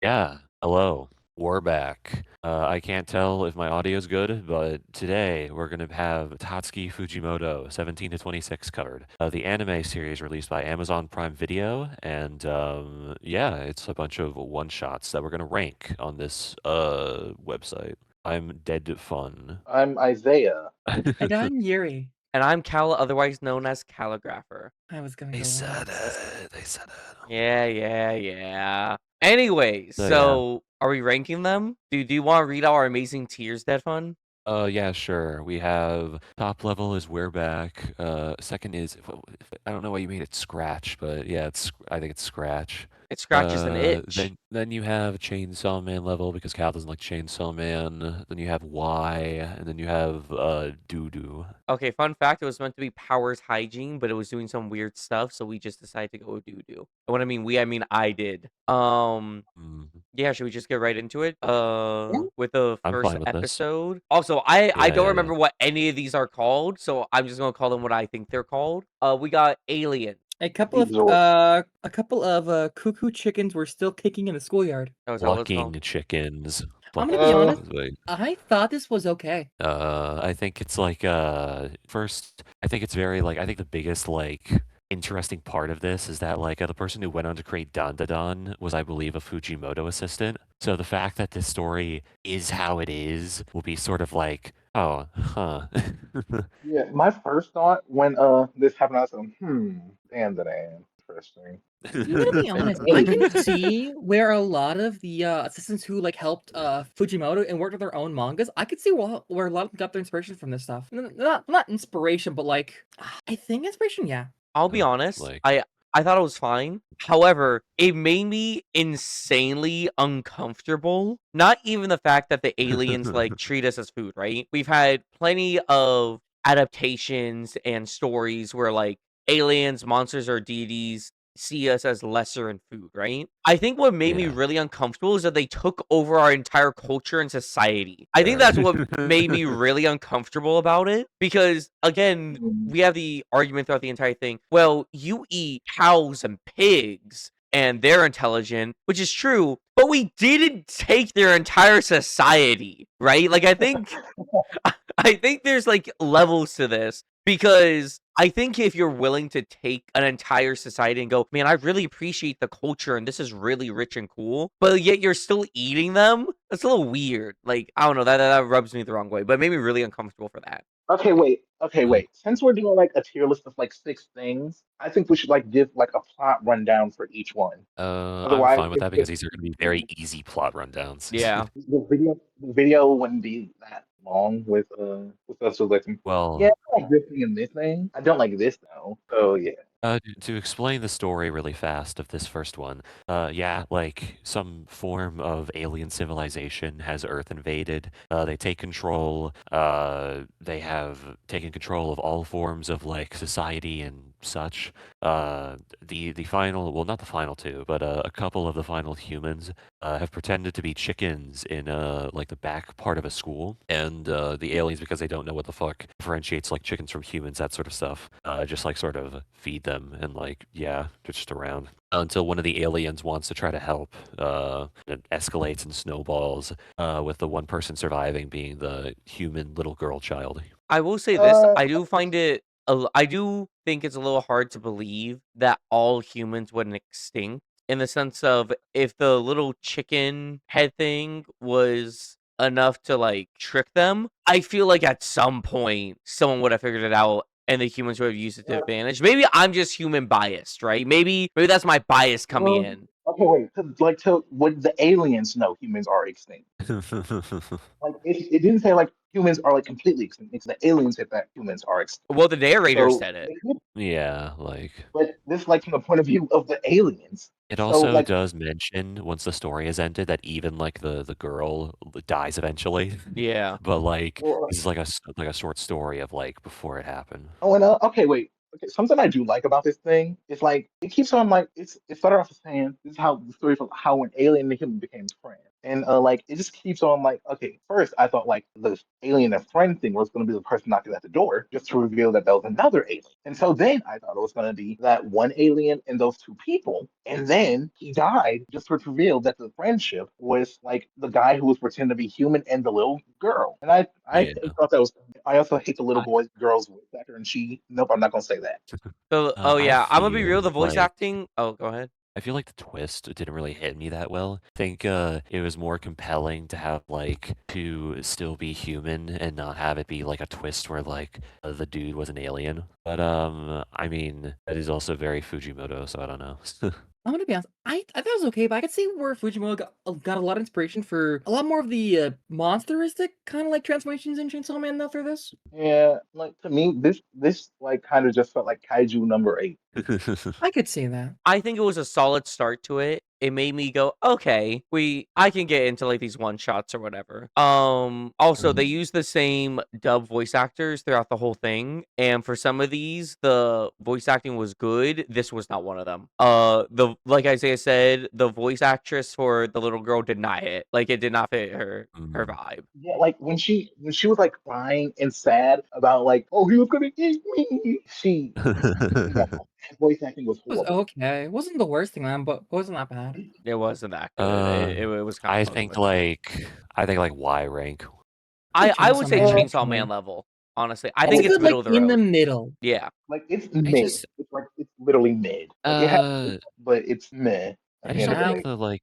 Yeah, hello. We're back. I can't tell if my audio's good, but today we're going to have Tatsuki Fujimoto 17 to 26 covered. The anime series released by Amazon Prime Video, and yeah, it's a bunch of one-shots that we're going to rank on this website. I'm DeadFun. I'm Isiah. And I'm Yuri. And I'm Cal, otherwise known as Clalagraphor. I was gonna They go said last. it. They said it. Yeah. Anyway, So yeah. so are we ranking them? Do you want to read our amazing tiers, DeadFun? Yeah, sure. We have top level is We're Back. Second is I don't know why you made it Scratch, but yeah, I think it's Scratch. It scratches an itch. Then you have Chainsaw Man level because Cal doesn't like Chainsaw Man. Then you have Y, and then you have Doo Doo. Okay, fun fact, it was meant to be Powers Hygiene, but it was doing some weird stuff, so we just decided to go with Doo-Doo. And when I mean we, I mean I did. Yeah, should we just get right into it? Yeah. With the I'm first fine with this. episode. Also, I don't Yeah. remember what any of these are called, so I'm just gonna call them what I think they're called. We got Alien. A couple of cuckoo chickens were still kicking in the schoolyard. Oh, is that what it's Clucking called? chickens. I'm gonna be honest. Wait. I thought this was okay. I think it's like first I think it's very like I think the biggest like interesting part of this is that like the person who went on to create Dan Da Dan was I believe a Fujimoto assistant. So the fact that this story is how it is will be sort of like, oh, huh. Yeah, my first thought when this happened, I was like, damn, interesting. I'm gonna be honest. I can see where a lot of the assistants who like helped Fujimoto and worked on their own mangas. I could see where a lot of them got their inspiration from this stuff. Not inspiration, but like I think inspiration. Yeah. I'll be honest. Like I thought it was fine. However, it made me insanely uncomfortable. Not even the fact that the aliens like treat us as food, right? We've had plenty of adaptations and stories where like aliens, monsters, or deities see us as lesser in food, right? I think what made me yeah. really uncomfortable is that they took over our entire culture and society. I think that's what made me really uncomfortable about it because again, we have the argument throughout the entire thing. Well, you eat cows and pigs and they're intelligent, which is true, but we didn't take their entire society, right? Like I think there's like levels to this because I think if you're willing to take an entire society and go, man, I really appreciate the culture and this is really rich and cool, but yet you're still eating them, that's a little weird. Like, I don't know, that rubs me the wrong way, but it made me really uncomfortable for that. Okay, wait. Okay, wait. Since we're doing like a tier list of like 6 things, I think we should like give like a plot rundown for each one. I'm Otherwise, fine with that because these are going to be very easy plot rundowns. Yeah. the video wouldn't be that long with us like Well, yeah, I like this thing and this thing. I don't like this though. So yeah. to explain the story really fast of this first one, yeah, like some form of alien civilization has Earth invaded. They take control. They have taken control of all forms of like society and such. The final, well, not the final two, but a couple of the final humans have pretended to be chickens in like the back part of a school, and the aliens, because they don't know what the fuck differentiates like chickens from humans, that sort of stuff, just like sort of feed them and like yeah, they're just around until one of the aliens wants to try to help. It escalates and snowballs, with the one person surviving being the human little girl child. I will say this, Uh, I do find it I do think it's a little hard to believe that all humans went extinct in the sense of if the little chicken head thing was enough to like trick them, I feel like at some point someone would have figured it out and the humans would have used it to advantage. Maybe I'm just human biased, right? Maybe that's my bias coming well, in. okay, wait. To would the aliens know humans are extinct? Like it didn't say like humans are like completely extinct. It's the aliens said that humans are extinct. Well, the narrator So, said it. Yeah, like but this like from the point of view of the aliens. it So also like, does mention once the story is ended that even like the girl dies eventually. Yeah. But like well, this is like a short story of like before it happened. oh, and okay, wait. okay, something I do like about this thing is like it keeps on like it started off as saying this is how the story of how an alien and human became friends. And like it just keeps on like okay, first I thought like the alien and friend thing was gonna be the person knocking at the door just to reveal that there was another alien. And so then I thought it was gonna be that one alien and those two people. And then he died just to reveal that the friendship was like the guy who was pretending to be human and the little girl. And I Yeah. thought that was I also hate the little I, boys girls voice actor and she nope, I'm not gonna say that. So, I I'm gonna be real. The feel voice like acting. Oh, go ahead. I feel like the twist didn't really hit me that well. I think it was more compelling to have like to still be human and not have it be like a twist where like the dude was an alien. But I mean that is also very Fujimoto, so I don't know. I'm gonna be honest. I thought it was okay, but I could see where Fujimoto got a lot of inspiration for a lot more of the monsteristic kind of like transformations in Chainsaw Man through this. Yeah, like to me, this like kind of just felt like Kaiju number 8. I could see that. I think it was a solid start to it. It made me go, okay, I can get into like these one shots or whatever. Also they use the same dub voice actors throughout the whole thing, and for some of these, the voice acting was good. This was not one of them. The like Isaiah said, the voice actress for the little girl did not hit. Like it did not fit her vibe. Yeah, like when she was like crying and sad about like, oh, he was gonna eat me. Yeah, voice acting was It was horrible. okay. It wasn't the worst thing, man, but it wasn't that bad. It wasn't that good. It was kind I of think like Y rank. I would Chainsaw say Man, Chainsaw okay. Man level. Honestly, I It's think a it's good like middle of the in the road. middle. Yeah. Like it's I mid. just It's like it's literally mid. Like it has, uh but it's mid I at the just end of don't the think day. the like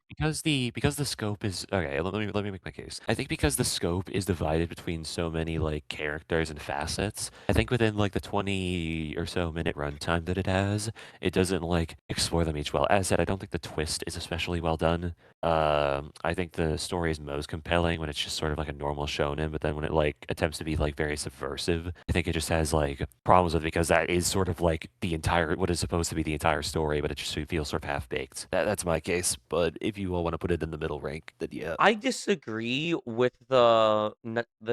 because the scope is okay. Let me make my case. I think because the scope is divided between so many like characters and facets. I think within like the 20 or so minute runtime that it has, it doesn't like explore them each well. As I said, I don't think the twist is especially well done. I think the story is most compelling when it's just sort of like a normal shonen, but then when it like attempts to be like very subversive, I think it just has like problems with it because that is sort of like the entire what is supposed to be the entire story, but it just feels sort of half baked. That's my case. But if you all want to put it in the middle rank, then yeah. I disagree with the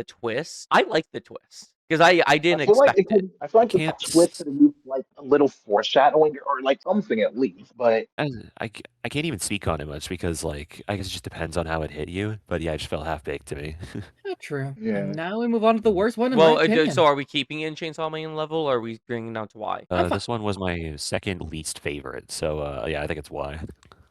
twist. I like the twist because I didn't expect it. I feel I like the can't. twist could have used like a little foreshadowing or like something at least. But I can't even speak on it much because like I guess it just depends on how it hit you. But yeah, it just felt half baked to me. True. yeah, And now we move on to the worst one in Well, my opinion. so are we keeping it in Chainsaw Man level, or are we bringing it down to Y? This one was my second least favorite, so yeah, I think it's Y.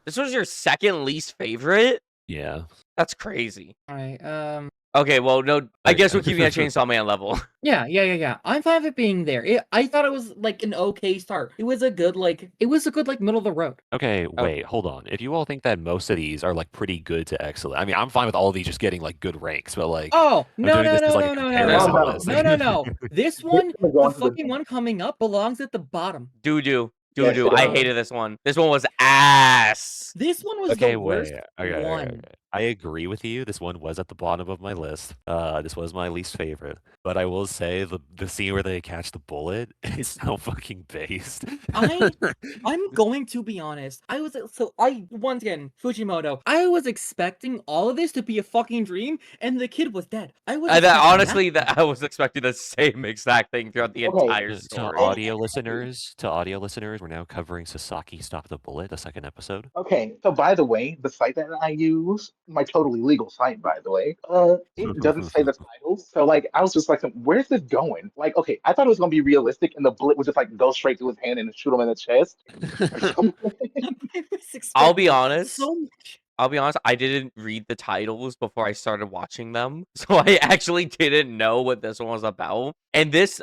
This was your second least favorite? Yeah. That's crazy. All right. Okay, well, no, I guess Okay. we're keeping it at Chainsaw Man level. Yeah. I'm fine with it being there. I thought it was like an okay start. It was a good like middle of the road. Okay, wait, hold on. If you all think that most of these are like pretty good to excellent, I mean, I'm fine with all of these just getting like good ranks, but like Oh I'm no doing no this as no like no a no no comparison no list. no. This one, gonna go the on to the fucking one coming up belongs at the bottom. Doo-doo. Yes, Doo-doo. it I does. hated this one. This one was ass. This one was Okay, the worst wait. Okay. one. I agree with you. This one was at the bottom of my list. This was my least favorite. But I will say the scene where they catch the bullet is so fucking based. I'm going to be honest. Once again, Fujimoto. I was expecting all of this to be a fucking dream, and the kid was dead. I was That expecting honestly, that I was expecting the same exact thing throughout the Okay, entire To story. audio listeners, we're now covering Sasaki Stop the Bullet, the second episode. Okay, so by the way, the site that I use, my totally legal site, by the way, it doesn't say the titles. So like, I was just like, where's this going? Like, okay, I thought it was gonna be realistic, and the bullet would just like go straight to his hand and shoot him in the chest or something. I was I'll be expecting honest. so much. I'll be honest, I didn't read the titles before I started watching them. So I actually didn't know what this one was about. And this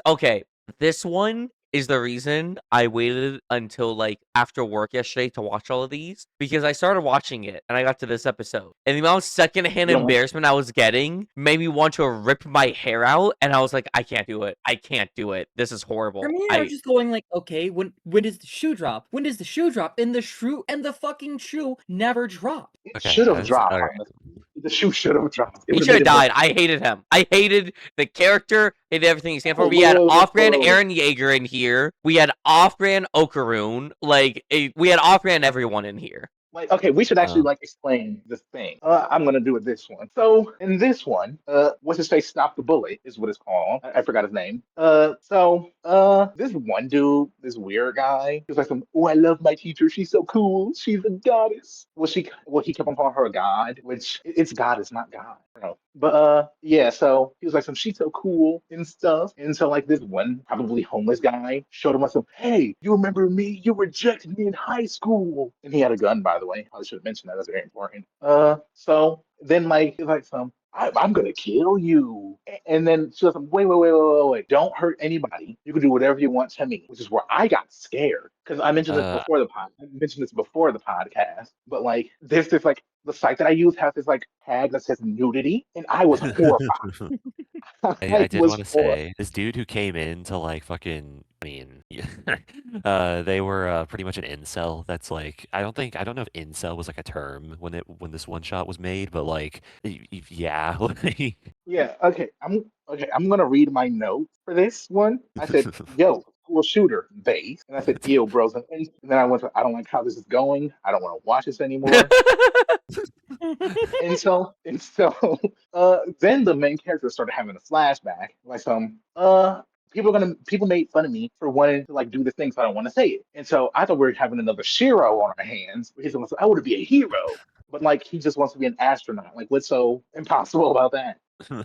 one is the reason I waited until like after work yesterday to watch all of these because I started watching it and I got to this episode. And the amount of secondhand Yeah. embarrassment I was getting made me want to rip my hair out. And I was like, I can't do it. I can't do it. This is horrible. For me, I was just going like, okay, when does the shoe drop? When does the shoe drop? And the fucking shoe never dropped. It Okay, should have guys, dropped. all right. Honestly. The shoe should have dropped. It He would've should have made it died. I hated him. I hated the character, hated everything he stands for. We had off-brand Aaron Yeager in here. We had off-brand Okaroon. We had off-brand everyone in here. Like, okay, we should actually Uh, like explain this thing. I'm gonna do it this one. So in this one, what's his face? Stop the bullet is what it's called. I forgot his name. This one dude, this weird guy, he was like, "Oh, I love my teacher. She's so cool. She's a goddess." He kept on calling her a god, which it's goddess, not god. I don't know. But yeah. So he was like, "She's so cool and stuff." And so like this one probably homeless guy showed him like, "Hey, you remember me? You rejected me in high school." And he had a gun, by the way. I should have mentioned that. That's very important. So then like he's like I'm gonna kill you. And then she was like, wait. Don't hurt anybody. You can do whatever you want to me, which is where I got scared. Because I mentioned this uh, before the pod. I mentioned this before the podcast. But like there's this like the site that I use has this like tag that says nudity, and I was horrified. I I did was want to horrified. say this dude who came in to like fucking. I mean, they were pretty much an incel. That's like I don't know if incel was like a term when this one shot was made, but like yeah, like, Yeah, okay. I'm gonna read my notes for this one. I said, "Yo, school shooter, base," and I said, "Ew, bros." And then I went to, "I don't like how this is going. I don't want to watch this anymore." And so, then the main character started having a flashback, like people made fun of me for wanting to like do the thing, so I don't want to say it. And so I thought we were having another Shiro on our hands. He's like, "I want to be a hero," but like he just wants to be an astronaut. Like, what's so impossible about that?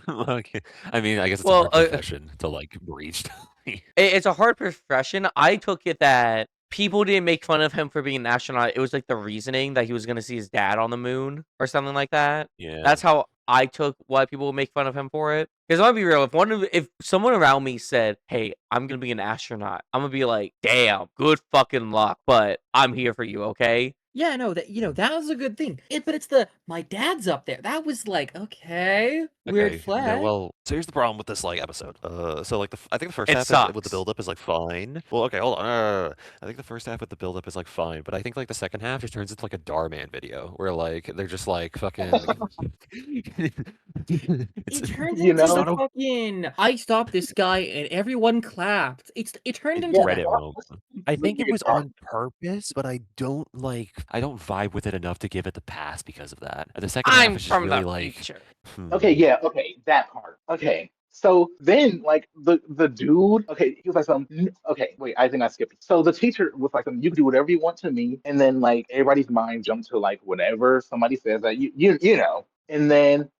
okay. I mean, I guess it's a Well, hard profession to like reach. it's a hard profession. I took it that people didn't make fun of him for being an astronaut. It was like the reasoning that he was going to see his dad on the moon or something like that. Yeah. That's how I took why people would make fun of him for it. Because I'll be real, if someone around me said, "Hey, I'm gonna be an astronaut," I'm gonna be like, "Damn, good fucking luck," but I'm here for you, okay? Yeah, no, that was a good thing. But it's my dad's up there. That was like, okay, weird Okay. No, flag. well, so here's the problem with this like episode. So like I think the first It half with the sucks. build up is like fine. Well, okay, hold on. I think the first half with the build up is like fine, but I think like the second half just turns into like a Darman video where like they're just like fucking. it's It turns You into it's know? not a fucking I stopped this guy and everyone clapped. It turned it, into Yeah, Reddit that. moment. I let's think it make it was dark. on purpose, but I don't vibe with it enough to give it the pass because of that. The second half I'm is just from really the like, future. Okay, hmm. yeah, okay, that part. Okay. So then, like the dude, okay, he was like okay, wait, I think I skipped it. So the teacher was like, you can do whatever you want to me, and then like everybody's mind jumped to like whatever somebody says that you know, and then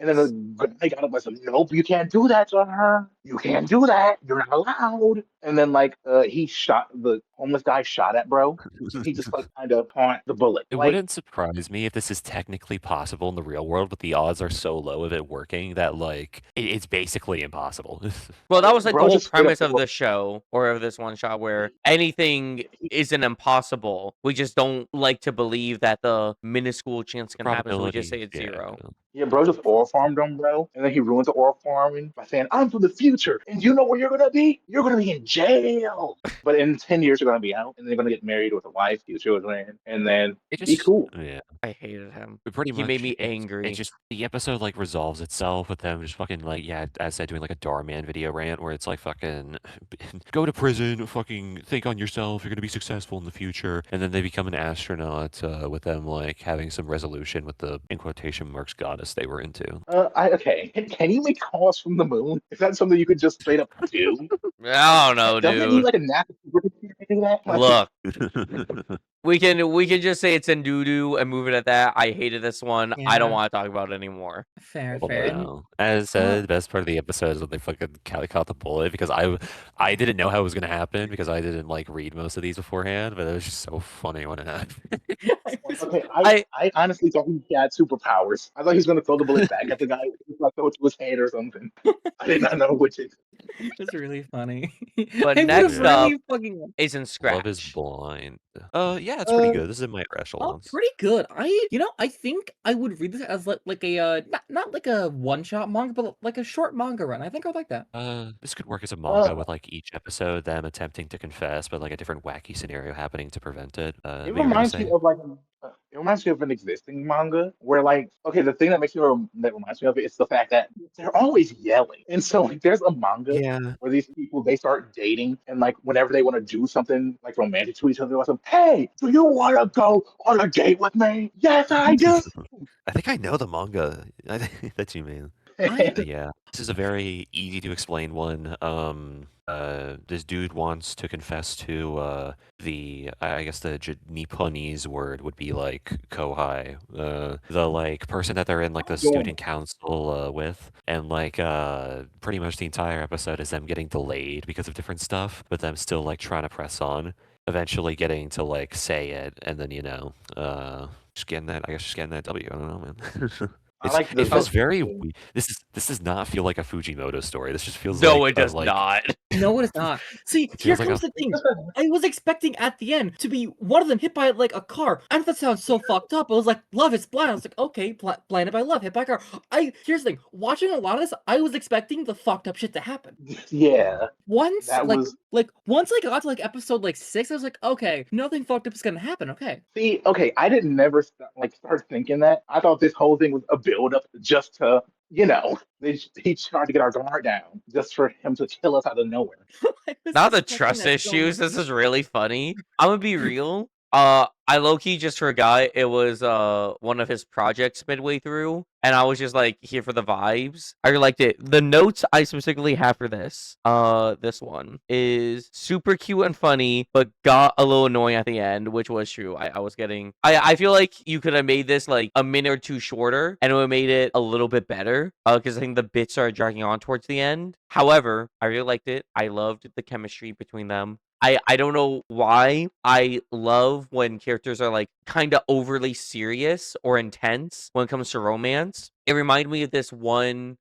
the guy got up and said, "Nope, you can't do that to her. You can't do that. You're not allowed." And then like he shot the homeless guy shot at bro, and he just like kind of caught the bullet. It Like wouldn't surprise me if this is technically possible in the real world, but the odds are so low of it working that like it's basically impossible. Well, that like was like the bro whole just straight up premise of the show or of this one shot where anything isn't impossible. We just don't like to believe that the minuscule chance can happen, so we just say Probability, it's yeah. zero. Yeah, bro just oil farmed him, bro. And then he ruins the oil farming by saying, "I'm from the future, and you know where you're gonna be? You're gonna be in jail." But in 10 years, you're gonna be out, and then you're gonna get married with a wife, few children, and then It be just cool. yeah. I hated him. Pretty He made much, me it angry. just the episode like resolves itself with them just fucking like yeah, as I said, doing like a Darman video rant where it's like fucking go to prison, fucking think on yourself, you're gonna be successful in the future, and then they become an astronaut with them like having some resolution with the in quotation marks goddess they were into. I okay. Can you make calls from the moon? Is that something you could just straight up do? Like, I don't know, doesn't it need dude. like a NASA supercomputer to do that? Like, Look, we can just say it's in doo doo and move it at that. I hated this one. I don't Yeah, want to talk about it anymore. fair, Well, fair. And no. As uh, said, the best part of the episode is when they fucking caught the bullet because I didn't know how it was gonna happen because I didn't like read most of these beforehand, but it was just so funny when it happened. I was okay, I I honestly thought he had superpowers. I thought he was gonna throw the bullet back at the guy, like throw it to his head or something. I did not know which. it was really funny. but I would have next Yeah. up really fucking is in Love is Scratch. blind. Yeah, it's pretty Uh, good. This is in my echelons. pretty good. I think I would read this as like a not like a one shot manga, but like a short manga run. I think I'd like that. This could work as a manga uh, with like each episode them attempting to confess, but like a different wacky scenario happening to prevent it. it But you were gonna reminds me say? of like It reminds me of an existing manga where, like, okay, the thing that reminds me of it is the fact that they're always yelling, and so like, there's a manga Yeah. where these people they start dating, and like whenever they want to do something like romantic to each other, they're like, "Hey, do you want to go on a date with me?" Yes, I do. I think I know the manga that you mean. I But yeah, this is a very easy to explain one. This dude wants to confess to I guess the Nipponese word would be like kohai, the like person that they're in like the student council with, and like pretty much the entire episode is them getting delayed because of different stuff, but them still like trying to press on, eventually getting to like say it, and then just getting that just getting that W. I don't know, man. I like It the feels very this does not feel like a Fujimoto story. This just feels No, like it does not. No, it is not. See, It here feels like comes a the thing. I was expecting at the end to be one of them hit by like a car. I know that sounds so fucked up. I was like, love is blind. I was like, okay, blinded by love, hit by a car. Here's the thing. Watching a lot of this, I was expecting the fucked up shit to happen. yeah. Once That was once I got to like episode like 6, I was like, okay, nothing fucked up is gonna happen. Okay. see. Okay, I didn't never start thinking that. I thought this whole thing was a build up just to he tried to get our guard down just for him to kill us out of nowhere. I was Not the expecting trust that so issues. much. This is really funny. I'm gonna be real. I low key just forgot it was one of his projects midway through, and I was just like here for the vibes. I really liked it. The notes I specifically have for this one is super cute and funny, but got a little annoying at the end, which was true. I was getting. I feel like you could have made this like a minute or two shorter, and it would have made it a little bit better. Because I think the bits are dragging on towards the end. However, I really liked it. I loved the chemistry between them. I don't know why I love when characters are like kind of overly serious or intense when it comes to romance. It reminded me of this one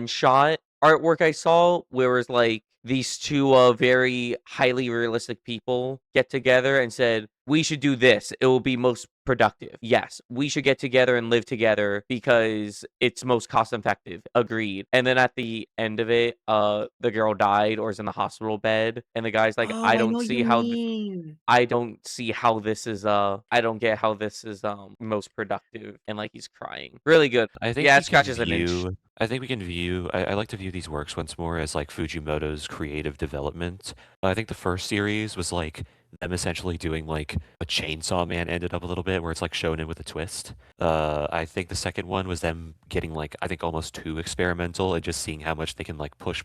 shot artwork I saw where it's like these two very highly realistic people get together and said, we should do this. It will be most productive. Yes, we should get together and live together because it's most cost effective. Agreed. And then at the end of it, the girl died or is in the hospital bed, and the guy's like, Oh, I I don't know what see you how mean. I don't see how this is I don't get how this is most productive, and like he's crying. Really good. I think Yeah, we it scratches can an inch. view. I think we can view. I like to view these works once more as like Fujimoto's creative development. I think the first series was like them essentially doing like a Chainsaw Man ended up a little bit, where it's like shown in with a twist. I think the second one was them getting like I think almost too experimental and just seeing how much they can like push.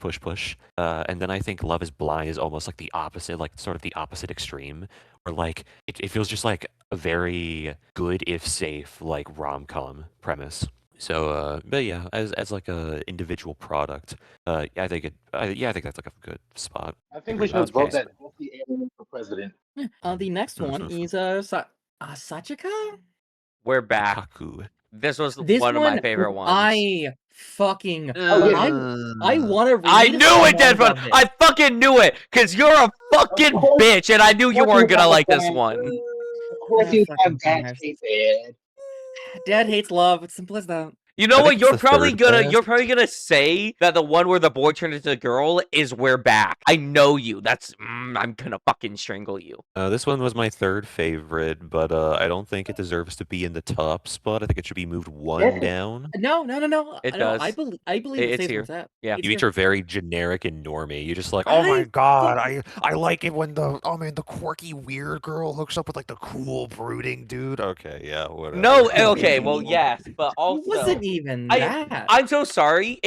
And then I think Love Is Blind is almost like the opposite, like sort of the opposite extreme, or like it feels just like a very good if safe like rom-com premise. So but yeah, as like a individual product, yeah, I think that's like a good spot. I think we Agree. should vote Okay. that both the alien for president. The next one is Sachika? We're back. Kaku. This was This one of my one favorite ones. I fucking Oh, yeah. I want to read. I knew it, more DeadFun. of it. I fucking knew it, cause you're a fucking course. bitch, and I knew you weren't gonna like this one. Of course, Ah, you fucking have that Christ. hated. Dad hates love. It's simple as that. You know I what? think it's the third You're probably gonna say that the one where the boy turned into a girl is We're Back. I know you. That's I'm gonna fucking strangle you. This one was my third favorite, but I don't think it deserves to be in the top spot. I think it should be moved one Yeah. down. No. It No, does. I believe it It's stays here. where it's at. Yeah. It's You each here. are very generic and normy. You're just like, oh my I god, fucking- I like it when the quirky weird girl hooks up with like the cool brooding dude. Okay, yeah, whatever. No, okay, well, yes, but It also wasn't even that. I'm so sorry.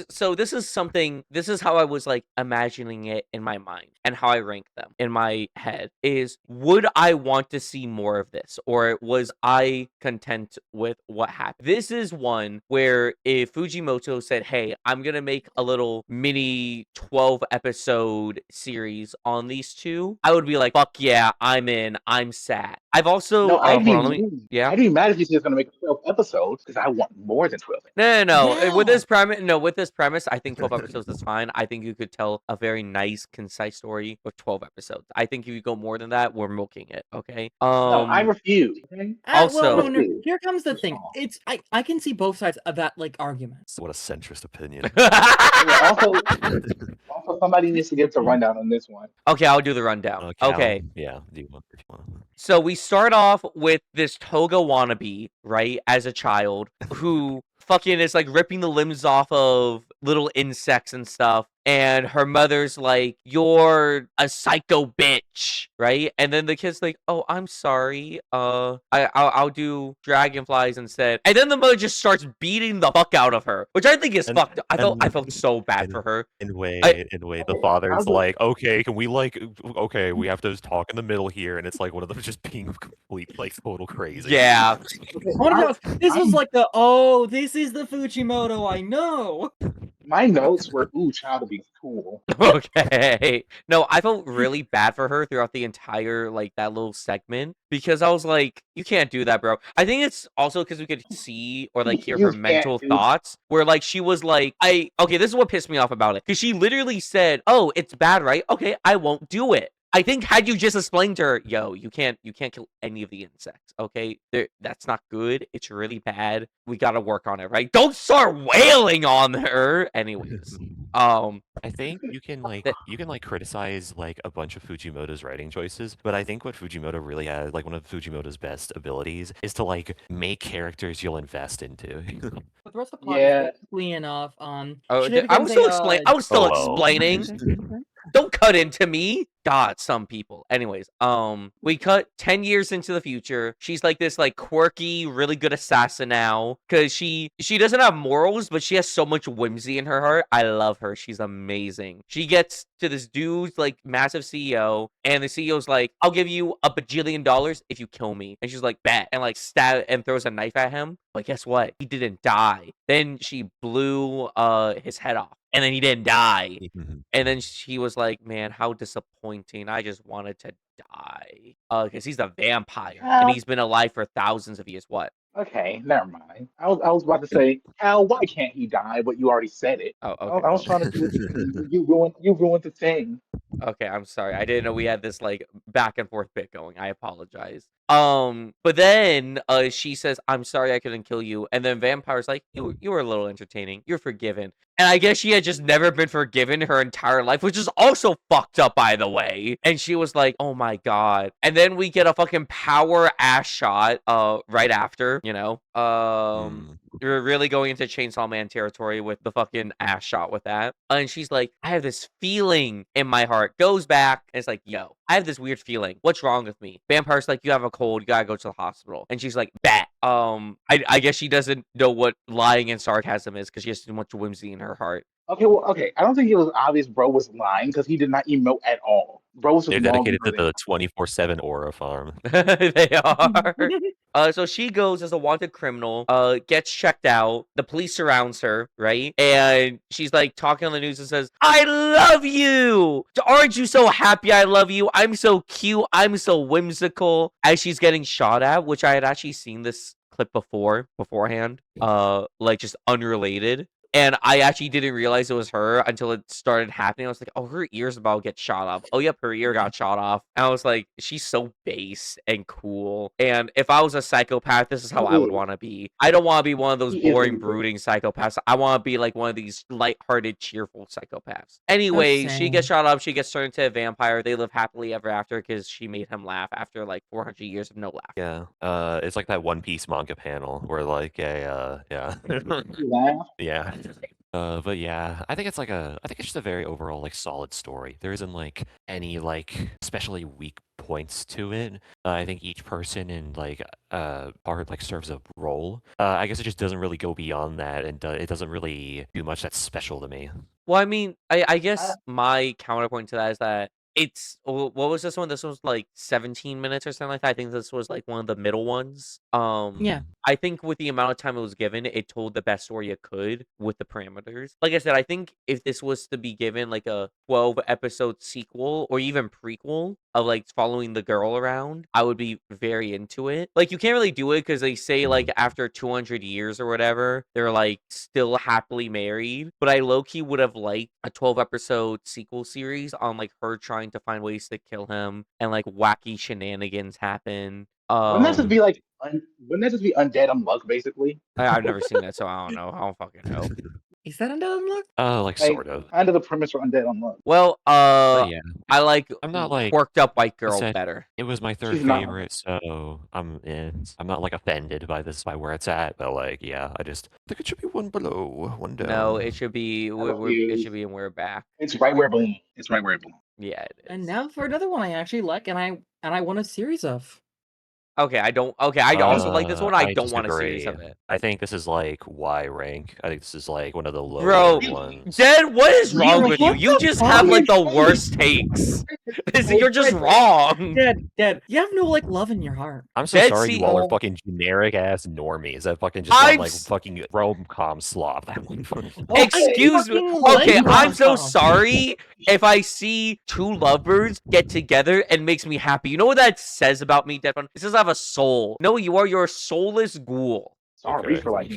So this is how I was like imagining it in my mind and how I rank them in my head is would I want to see more of this or was I content with what happened? This is one where if Fujimoto said, "Hey, I'm going to make a little mini 12 episode series on these two," I would be like, "Fuck yeah, I'm in. I'm sad." I've also No, I'd be hold on, let me- mad. yeah. I'd be mad if he said he's gonna make 12 episodes because I want more than 12. No. With Yeah. this premise, I think 12 episodes is fine. I think you could tell a very nice, concise story story with 12 episodes. I think if you go more than that, we're milking it. Okay. No, I refuse. Okay? Well, no, Also- no. Refuse. Here comes the It's thing. wrong. It's I can see both sides of that like argument. What a centrist opinion. Yeah, also, somebody needs to give the rundown on this one. Okay, I'll do the rundown. Okay. Yeah, do you want, if you want. So we start off with this Toga wannabe, right, as a child, who fucking is like ripping the limbs off of little insects and stuff. And her mother's like, "You're a psycho bitch," right? And then the kid's like, "Oh, I'm sorry. I'll do dragonflies instead." And then the mother just starts beating the fuck out of her, which I think is fucked. I felt so bad for her. In a way, the father's like, okay, can we okay, we have to talk in the middle here, and it's like one of them just being complete, like, total crazy. Yeah. This was like this is the Fujimoto I know. My notes were, ooh, child to be cool. Okay. No, I felt really bad for her throughout the entire like that little segment because I was like, you can't do that, bro. I think it's also because we could see or like hear You her can't mental do- thoughts where like she was like, okay, this is what pissed me off about it. Because she literally said, "Oh, it's bad, right? Okay, I won't do it." I think had you just explained to her, "Yo, you can't kill any of the insects, okay? That's not good. It's really bad. We gotta work on it, right? Don't start wailing on her." Anyways, I think you can criticize like a bunch of Fujimoto's writing choices, but I think what Fujimoto really has, like one of Fujimoto's best abilities, is to like make characters you'll invest into. But the rest of the plot Yeah. is basically enough. I Shinigami was still becomes I was still Oh, well. explaining. Don't cut into me. God, some people. Anyways, we cut 10 years into the future. She's like this like quirky, really good assassin now. Cause she doesn't have morals, but she has so much whimsy in her heart. I love her. She's amazing. She gets to this dude's like massive CEO, and the CEO's like, "I'll give you $1 bajillion if you kill me." And she's like, "Bet," and like stab and throws a knife at him. But guess what? He didn't die. Then she blew his head off. And then he didn't die. And then she was like, "Man, how disappointing. I just wanted to die." Because he's a vampire. And he's been alive for thousands of years. What? Okay, never mind. I was about to say, Cal, why can't he die? But you already said it. Oh, I okay. was trying to do it. You ruined the thing. Okay, I'm sorry. I didn't know we had this like back and forth bit going. I apologize. But then she says, "I'm sorry I couldn't kill you." And then Vampire's like, you were a little entertaining. You're forgiven." And I guess she had just never been forgiven her entire life, which is also fucked up, by the way. And she was like, "Oh my god." And then we get a fucking power ass shot right after, you know. You're really going into Chainsaw Man territory with the fucking ass shot with that. And she's like, "I have this feeling in my heart." Goes back and it's like, "Yo, I have this weird feeling. What's wrong with me?" Vampire's like, "You have a cold. You gotta go to the hospital." And she's like, "Bet." I guess she doesn't know what lying and sarcasm is because she has too much whimsy in her heart. Okay, well, okay. I don't think it was obvious bro was lying because he did not emote at all. Bro was just They're dedicated to long-winded. the 24/7 aura farm. They are. So she goes as a wanted criminal, gets checked out. The police surrounds her, right? And she's like talking on the news and says, "I love you. Aren't you so happy I love you? I'm so cute. I'm so whimsical." As she's getting shot at, which I had actually seen this clip beforehand, like just unrelated. And I actually didn't realize it was her until it started happening. I was like, "Oh, her ear's about to get shot off." Oh, yep, her ear got shot off. And I was like, she's so base and cool. And if I was a psychopath, this is how I would want to be. I don't want to be one of those He is boring, really brooding psychopaths. I want to be like one of these lighthearted, cheerful psychopaths. Anyway, she gets shot up. She gets turned into a vampire. They live happily ever after because she made him laugh after like 400 years of no laugh. Yeah. It's like that One Piece manga panel where like yeah. You laugh? Yeah. But yeah, I think it's just a very overall like solid story. There isn't like any like especially weak points to it. I think each person in like part like serves a role. I guess it just doesn't really go beyond that, and it doesn't really do much that's special to me. Well, I mean, I guess my counterpoint to that is that it's what was this one? This was like 17 minutes or something like that. I think this was like one of the middle ones. Yeah. I think with the amount of time it was given, it told the best story it could with the parameters. Like I said, I think if this was to be given like a 12 episode sequel or even prequel of like following the girl around, I would be very into it. Like you can't really do it because they say like after 200 years or whatever, they're like still happily married. But I low key would have liked a 12 episode sequel series on like her trying to find ways to kill him and like wacky shenanigans happen. Wouldn't that just be like? Wouldn't that just be Undead Unluck, basically? I've never seen that, so I don't know. I don't fucking know. Is that Undead Unluck? Like sort of. Kind of the premise for Undead Unluck. Well, But yeah, I like I'm not like quirked up white I girl said, better. it was my third She's not. favorite, so I'm not like offended by where it's at, but like yeah, I just think it should be one below, one down. No, it should be. It should be, and we're back. It's right where it belongs. It's right where it belongs. Yeah, it is. And now for another one I actually like, and I want a series of. Okay, I don't. Okay, I also like this one. I don't want a disagree. series of it. I think this is like Y rank. I think this is like one of the lower Bro, ones. Dad, what is wrong Really? with you? What You the just fuck? have like the worst takes. You're just wrong. Dad, you have no like love in your heart. I'm so Dead sorry Sea- you all are fucking generic ass normies that fucking just I'm want like s- fucking rom-com slop. Excuse me. fucking Okay, like I'm so rom-com. sorry if I see two lovebirds get together and makes me happy. You know what that says about me, DeadFun? It says I have a soul. No, you're a soulless ghoul. Sorry Okay. for like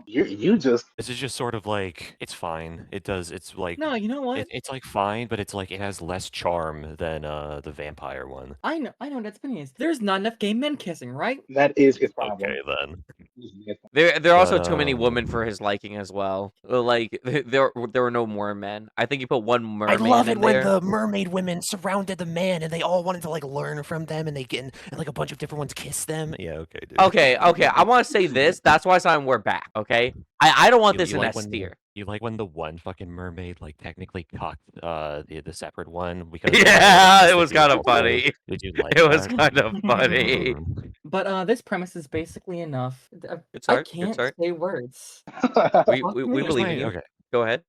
you just. This is just sort of like it's fine. It's like No, you know what? it's like fine, but it's like it has less charm than the vampire one. I know that's opinion is. There's not enough gay men kissing, right? That is his problem. Okay then. There are also too many Um, women for his liking as well. Like there were no more men. I think you put one I mermaid love in it when there. the mermaid women surrounded the man and they all wanted to like learn from them and they get and like a bunch of different ones kiss them. Yeah, okay, dude. Okay. I want to say this. That's why we're back. Okay. I don't want this in S tier. You like when the one fucking mermaid like technically cocked the separate one because Yeah, it was kind of funny. Did you like It was that? kind of funny. But this premise is basically enough. Good I start. Good can't start. say words. We Fuck we me. believe in you. Okay. Go ahead.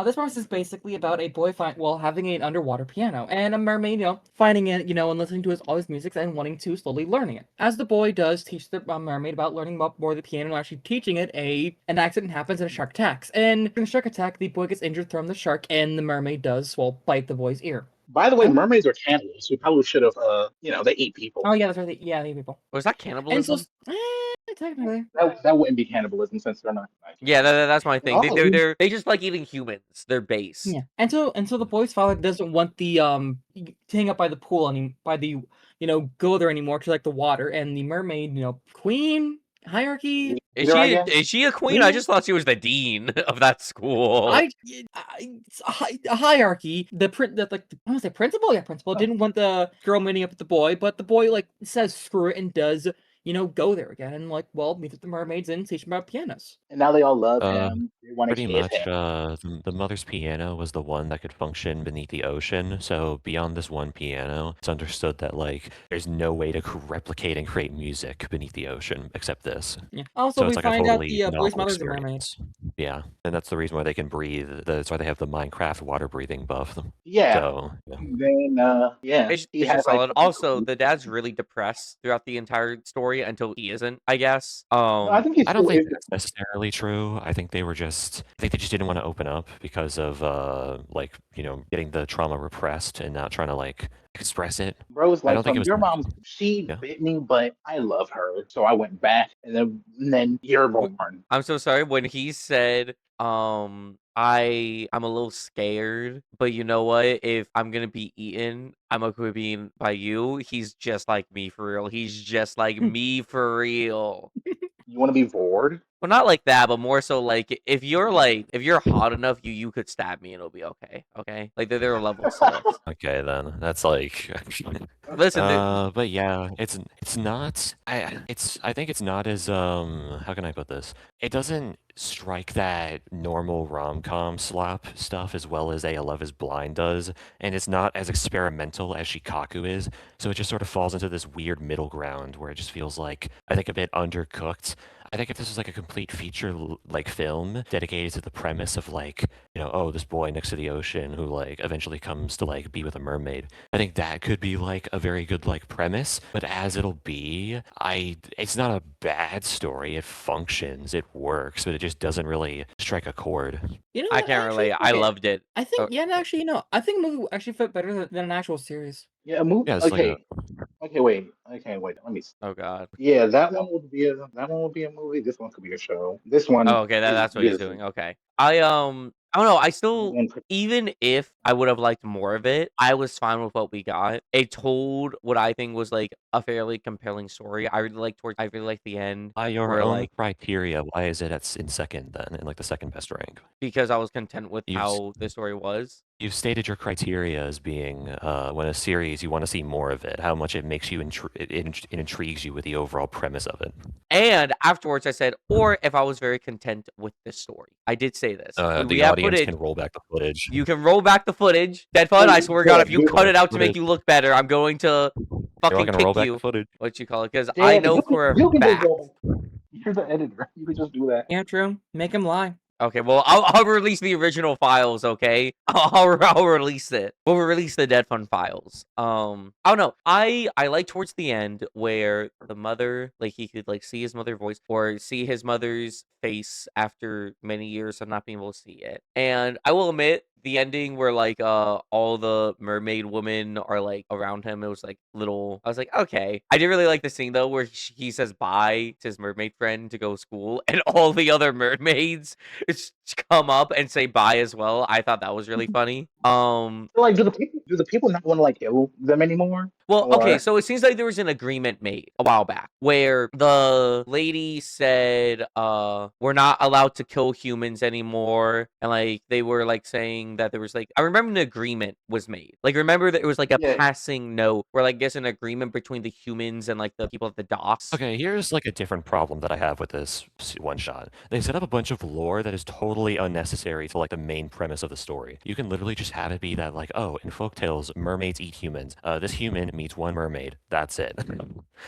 This premise is basically about a boy having an underwater piano, and a mermaid, finding it, and listening to all his music and wanting to slowly learning it. As the boy does teach the mermaid about learning more of the piano and actually teaching it, an accident happens and a shark attacks. And in the shark attack, the boy gets injured from the shark, and the mermaid does, bite the boy's ear. By the way, mermaids are cannibals. We probably should have. They eat people. Oh yeah, that's right. Yeah, they eat people. Was that And cannibalism? so, technically. That wouldn't be cannibalism since they're not. Yeah, that's my thing. Oh. They just like eating humans. They're base. Yeah, and so the boy's father doesn't want the to hang up by the pool go there anymore to like the water, and the mermaid, queen hierarchy. Is she a queen? I just thought she was the dean of that school. A hierarchy. I want to say principal. Yeah, principal didn't want the girl meeting up with the boy, but the boy says screw it and does go there again and meet with the mermaids and teach them about pianos. And now they all love him. They want to Pretty kiss much, him. the mother's piano was the one that could function beneath the ocean. So beyond this one piano, it's understood that like there's no way to replicate and create music beneath the ocean except this. Yeah. Also, So we it's like a find out totally the boy's novel mother's a mermaid. experience. Yeah, and that's the reason why they can breathe. That's why they have the Minecraft water breathing buff. Yeah. So yeah. Then yeah, It's he just has, solid. Also, the dad's really depressed throughout the entire story until he isn't, I guess. I think I don't think that's necessarily true. I think they just didn't want to open up because of getting the trauma repressed and not trying to like express it. Bro was I like, don't think it was your much. mom, she Yeah. bit me, but I love her, so I went back, and then you're born. I'm so sorry when he said, I'm a little scared, but you know what? If I'm gonna be eaten, I'm okay with being by you. He's just like me for real. He's just like me for real. You want to be bored? Well, not like that, but more so like if you're hot enough, you could stab me and it'll be okay. Okay, like there are levels to this. Okay, then that's like. Listen, but yeah, it's not. I think it's not as How can I put this? It doesn't strike that normal rom-com slap stuff as well as A Love Is Blind does, and it's not as experimental as Shikaku is. So it just sort of falls into this weird middle ground where it just feels like I think a bit undercooked. I think if this was like a complete feature like film dedicated to the premise of like, oh, this boy next to the ocean who like eventually comes to like be with a mermaid, I think that could be like a very good like premise. But as it'll be, it's not a bad story. It functions, it works, but it just doesn't really strike a chord. You know I what? can't Actually, relate. I okay. loved it. I think, yeah, no, actually, I think the movie will actually fit better than an actual series. Yeah, a movie. Yeah, it's like a Okay, wait. Let me see. Oh god. Yeah, that one would be a movie. This one could be a show. This one Oh, okay, is that's what he's this. doing. Okay. I don't know. I still, One, even if I would have liked more of it, I was fine with what we got. It told what I think was like a fairly compelling story. I really like the end by your where own like criteria, why is it in second then, in like the second best rank? because I was content with You've how the story was. you've stated your criteria as being when a series you want to see more of it, how much it makes you it intrigues you with the overall premise of it. And afterwards, I said, or if I was very content with this story. I did say this. We The have audience footage. can roll back the footage. You can roll back the footage. DeadFun, I swear to God, if you cut it out to make you look better, I'm going to You're fucking all gonna roll kick back you. the footage. What you call it? Because I Dan, know for a you can just fact. go. You're the editor. You can just do that. Yeah, true. Make him lie. Okay, well, I'll release the original files. Okay, I'll release it. We'll release the DeadFun files. I don't know. I like towards the end where the mother, like he could like see his mother's voice or see his mother's face after many years of not being able to see it. And I will admit, the ending where like all the mermaid women are like around him, it was like little. I was like, okay. I did really like the scene though where he says bye to his mermaid friend to go to school, and all the other mermaids come up and say bye as well. I thought that was really funny. Like, do the people not want to like kill them anymore? Well, okay, Or so it seems like there was an agreement made a while back where the lady said, we're not allowed to kill humans anymore. And like they were like saying that there was like I remember an agreement was made. Like remember that it was like a yeah, passing note where like guess an agreement between the humans and like the people at the docks. Okay, here's like a different problem that I have with this one shot. They set up a bunch of lore that is totally unnecessary to like the main premise of the story. You can literally just have it be that like, oh, in folktales, mermaids eat humans. This human meets one mermaid. That's it.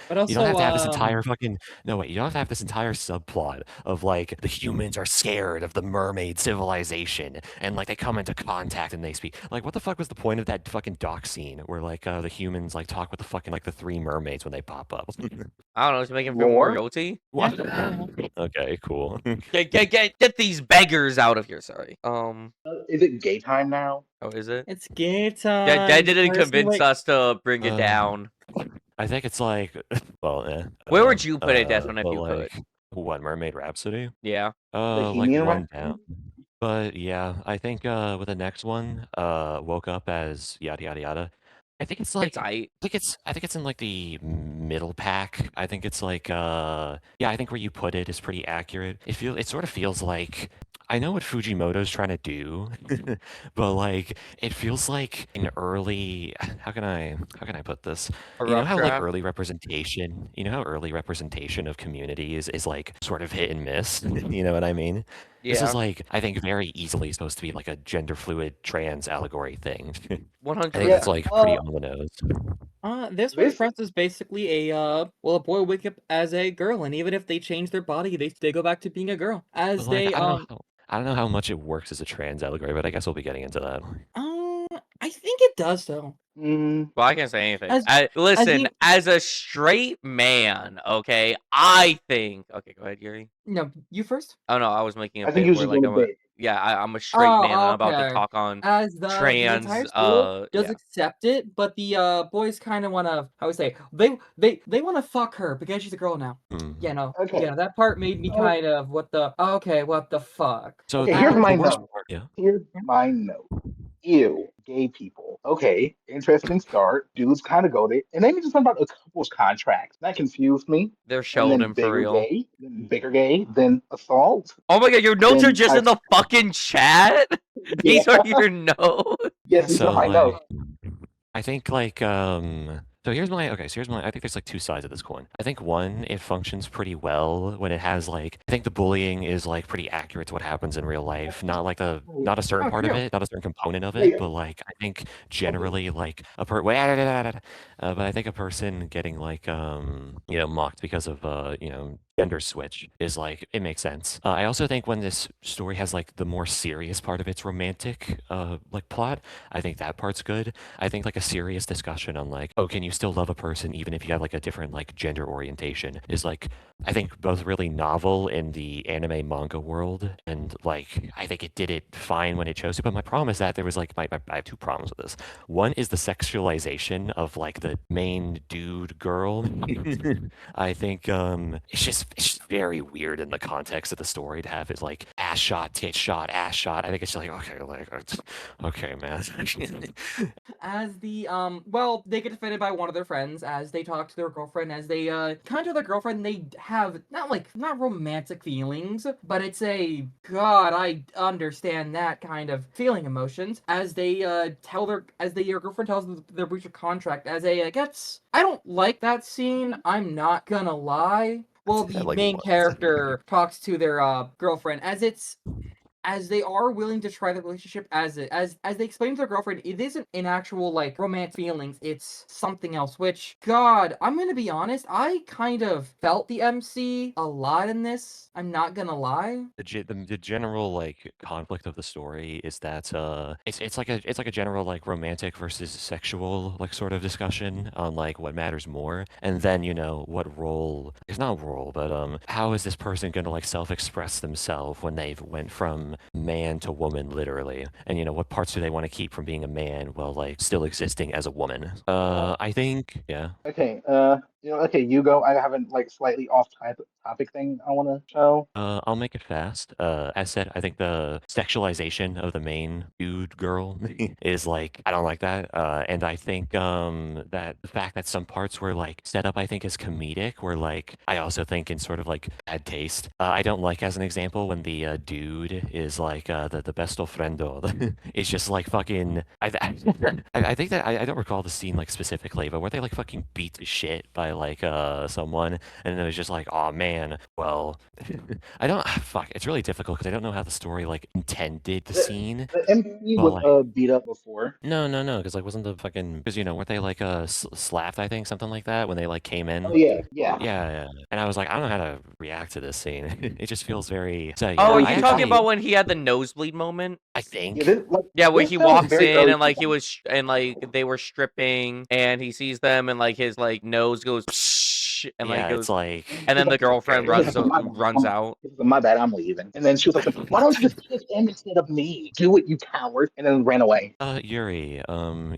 But You also, don't have to have this entire fucking no wait. You don't have to have this entire subplot of like the humans are scared of the mermaid civilization and like they come into contact and they speak. Like, what the fuck was the point of that fucking dock scene where like the humans like talk with the fucking like the three mermaids when they pop up? I don't know, to make him feel more Lore? guilty. What? Okay, cool. Get these beggars out of here. Sorry. is it gay time now? Oh, is it? it's gay time. That didn't Seriously, convince like, us to bring it Uh, down. I think it's like, well, I Where don't would know. you put it, DeadFun, if But you could? like, what, Mermaid Rhapsody? Yeah. Like Bohemian one Rhapsody? down. But yeah, I think with the next one, woke up as yada yada yada. I think it's like It's aight. I think it's in like the middle pack. I think it's like yeah, I think where you put it is pretty accurate. It sort of feels like I know what Fujimoto's trying to do, but like it feels like an early how can I put this? A You know rough how like draft. early representation, early representation of communities is like sort of hit and miss. You know what I mean? This Yeah. is like I think very easily supposed to be like a gender fluid trans allegory thing. I think 100%. that's like pretty on the nose. This one This for us is basically a a boy wake up as a girl, and even if they change their body, they go back to being a girl. As But like they I don't know how much it works as a trans allegory, but I guess we'll be getting into that. I think it does though. mm, Well, I can't say anything. As Listen, he as a straight man, okay, I think. Okay, go ahead, Yuri. no, you first. Oh no, I was making a I think bit he was where just like going to bed. I'm a straight man. And I'm Oh, about to okay. talk on As the entire trans. school does Yeah. accept it, but the boys kind of want to, how would I say, they want to fuck her because she's a girl now. Mm. Yeah, no, Okay. yeah, that part made me Oh. kind of what the fuck. So Okay, the, here's the my worst note. part, yeah. Here's my note. Ew, gay people. Okay, interesting start. Dudes kind of goaded. And then you just talk about a couple's contract. That confused me. They're And Sheldon then for real. bigger gay, then assault. Oh my god, your notes are Then just in the fucking chat. These Yeah. are your notes. Yes, these So are my like, notes. I think like so here's my I think there's like two sides of this coin. I think one, it functions pretty well when it has like I think the bullying is like pretty accurate to what happens in real life. Not like not a certain part of it, not a certain component of it, Yeah. but like I think generally like but I think a person getting like mocked because of gender switch is like it makes sense. I also think when this story has like the more serious part of its romantic like plot, I think that part's good. I think like a serious discussion on like, oh, can you still love a person even if you have like a different like gender orientation is like I think both really novel in the anime manga world, and like I think it did it fine when it chose to. But my problem is that there was like I have two problems with this. One is the sexualization of like the main dude girl. I think it's just very weird in the context of the story to have it like ass shot, tit shot, ass shot. I think it's just like okay, like okay, man. As the well, they get defended by one of their friends as they talk to their girlfriend, as they kind of their girlfriend, they have not romantic feelings, but it's a god, I understand that kind of feeling emotions as they your girlfriend tells them their breach of contract as a gets I don't like that scene, I'm not gonna lie. Well, the Like main what? character talks to their girlfriend as they are willing to try the relationship as they explain to their girlfriend, it isn't an actual like romantic feelings, it's something else. Which God, I'm gonna be honest, I kind of felt the MC a lot in this. I'm not gonna lie. The general like conflict of the story is that it's like a general like romantic versus sexual like sort of discussion on like what matters more, and then what role, it's not role, but how is this person going to like self-express themselves when they've went from man to woman literally, and what parts do they want to keep from being a man while like still existing as a woman. I think, yeah. Okay, okay, you go. I have a like slightly off topic thing I want to show. I'll make it fast. As said, I think the sexualization of the main dude girl is like I don't like that. And I think that the fact that some parts were like set up, I think, as comedic, were like I also think in sort of like bad taste. I don't like, as an example, when the dude is like the besto friendo. It's just like fucking. I think that I don't recall the scene like specifically, but where they like fucking beat the shit by like someone, and it was just like, oh man, well, I don't fuck. It's really difficult because I don't know how the story like intended the The, scene, the MC but was like. beat up before. No, because like wasn't the fucking because weren't they like slapped, I think, something like that when they like came Oh in. yeah, yeah. Yeah. And I was like, I don't know how to react to this scene. It just feels very. So Oh, yeah, are Well, I you talking actually about when he had the nosebleed moment? I yeah, think. this like Yeah, where this he film is walks very in early and like he 2000s. was and like they were stripping and he sees them and like his like nose goes and like Yeah, it's goes like and then the girlfriend okay. runs out. My bad, I'm leaving. And then she was like, "Why don't you just pick him instead of me? Do it, you coward!" And then ran away. Yuri,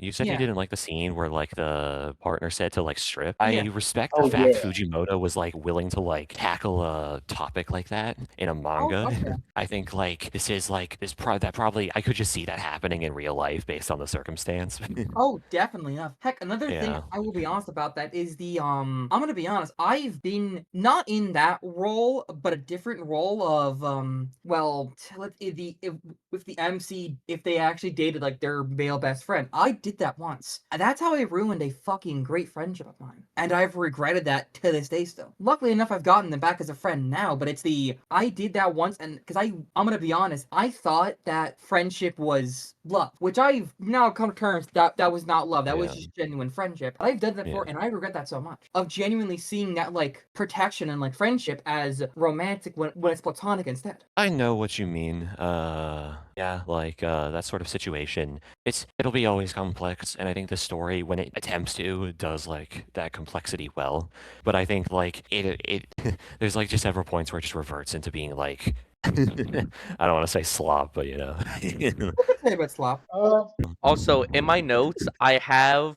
you said you Yeah. didn't like the scene where like the partner said to like strip. I Yeah. respect the Oh fact yeah. Fujimoto was like willing to like tackle a topic like that in a Oh, manga. fuck yeah. I think like this is like that probably I could just see that happening in real life based on the circumstance. Oh, definitely enough. Heck, another thing Yeah. I will be honest about that is I'm gonna be honest, I've been not in that role, but a different role of well, with the MC if they actually dated like their male best friend. I did that once. And that's how I ruined a fucking great friendship of mine. And I've regretted that to this day still. Luckily enough, I've gotten them back as a friend now, but it's I did that once, and because I'm gonna be honest, I thought that friendship was love, which I've now come to terms that was not love. That was Yeah. just genuine friendship. I've done that before, Yeah. and I regret that so much. Of genuinely seeing that like protection and like friendship as romantic when it's platonic instead. I know what you mean. Yeah, like that sort of situation. It'll be always complex, and I think the story, when it attempts to, does like that complexity well. But I think like it there's like just several points where it just reverts into being like I don't want to say slop, but What could say about slop? Also, in my notes, I have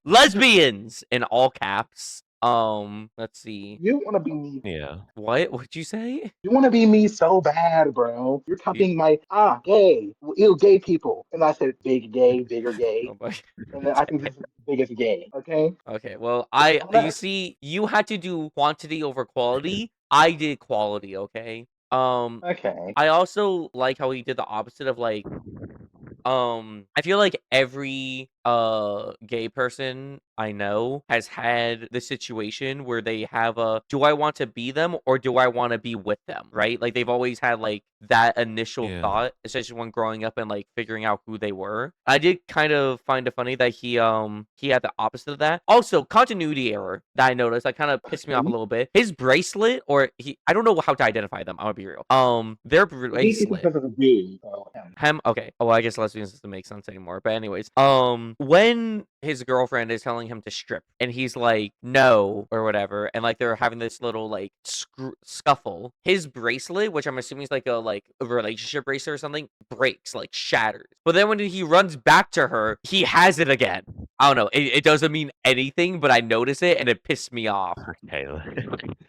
lesbians in all caps. Let's see. You want to be me? yeah. What? What'd you say? You want to be me so bad, bro. You're Y- copying my gay, ill gay people, and I said big gay, bigger gay, Oh my. and then I think this is the biggest gay. Okay. Okay, well, I'm you not, see, you had to do quantity over quality. I did quality, okay? okay. I also like how he did the opposite of like I feel like every gay person I know has had the situation where they have a, do I want to be them or do I want to be with them, right? Like they've always had like that initial Yeah. thought, especially when growing up and like figuring out who they were. I did kind of find it funny that he had the opposite of that. Also, continuity error that I noticed that kind of pissed me off a little bit. His bracelet, or I don't know how to identify them. I'm gonna be real. Their bracelet. Because of the dude. Him, okay. Oh, well, I guess lesbians doesn't make sense anymore. But anyways, when his girlfriend is telling him to strip, and he's like, no, or whatever, and like they're having this little like scuffle, his bracelet, which I'm assuming is like a relationship bracelet or something, breaks, like shatters. But then when he runs back to her, he has it again. I don't know. It doesn't mean anything, but I notice it and it pissed me off. Okay.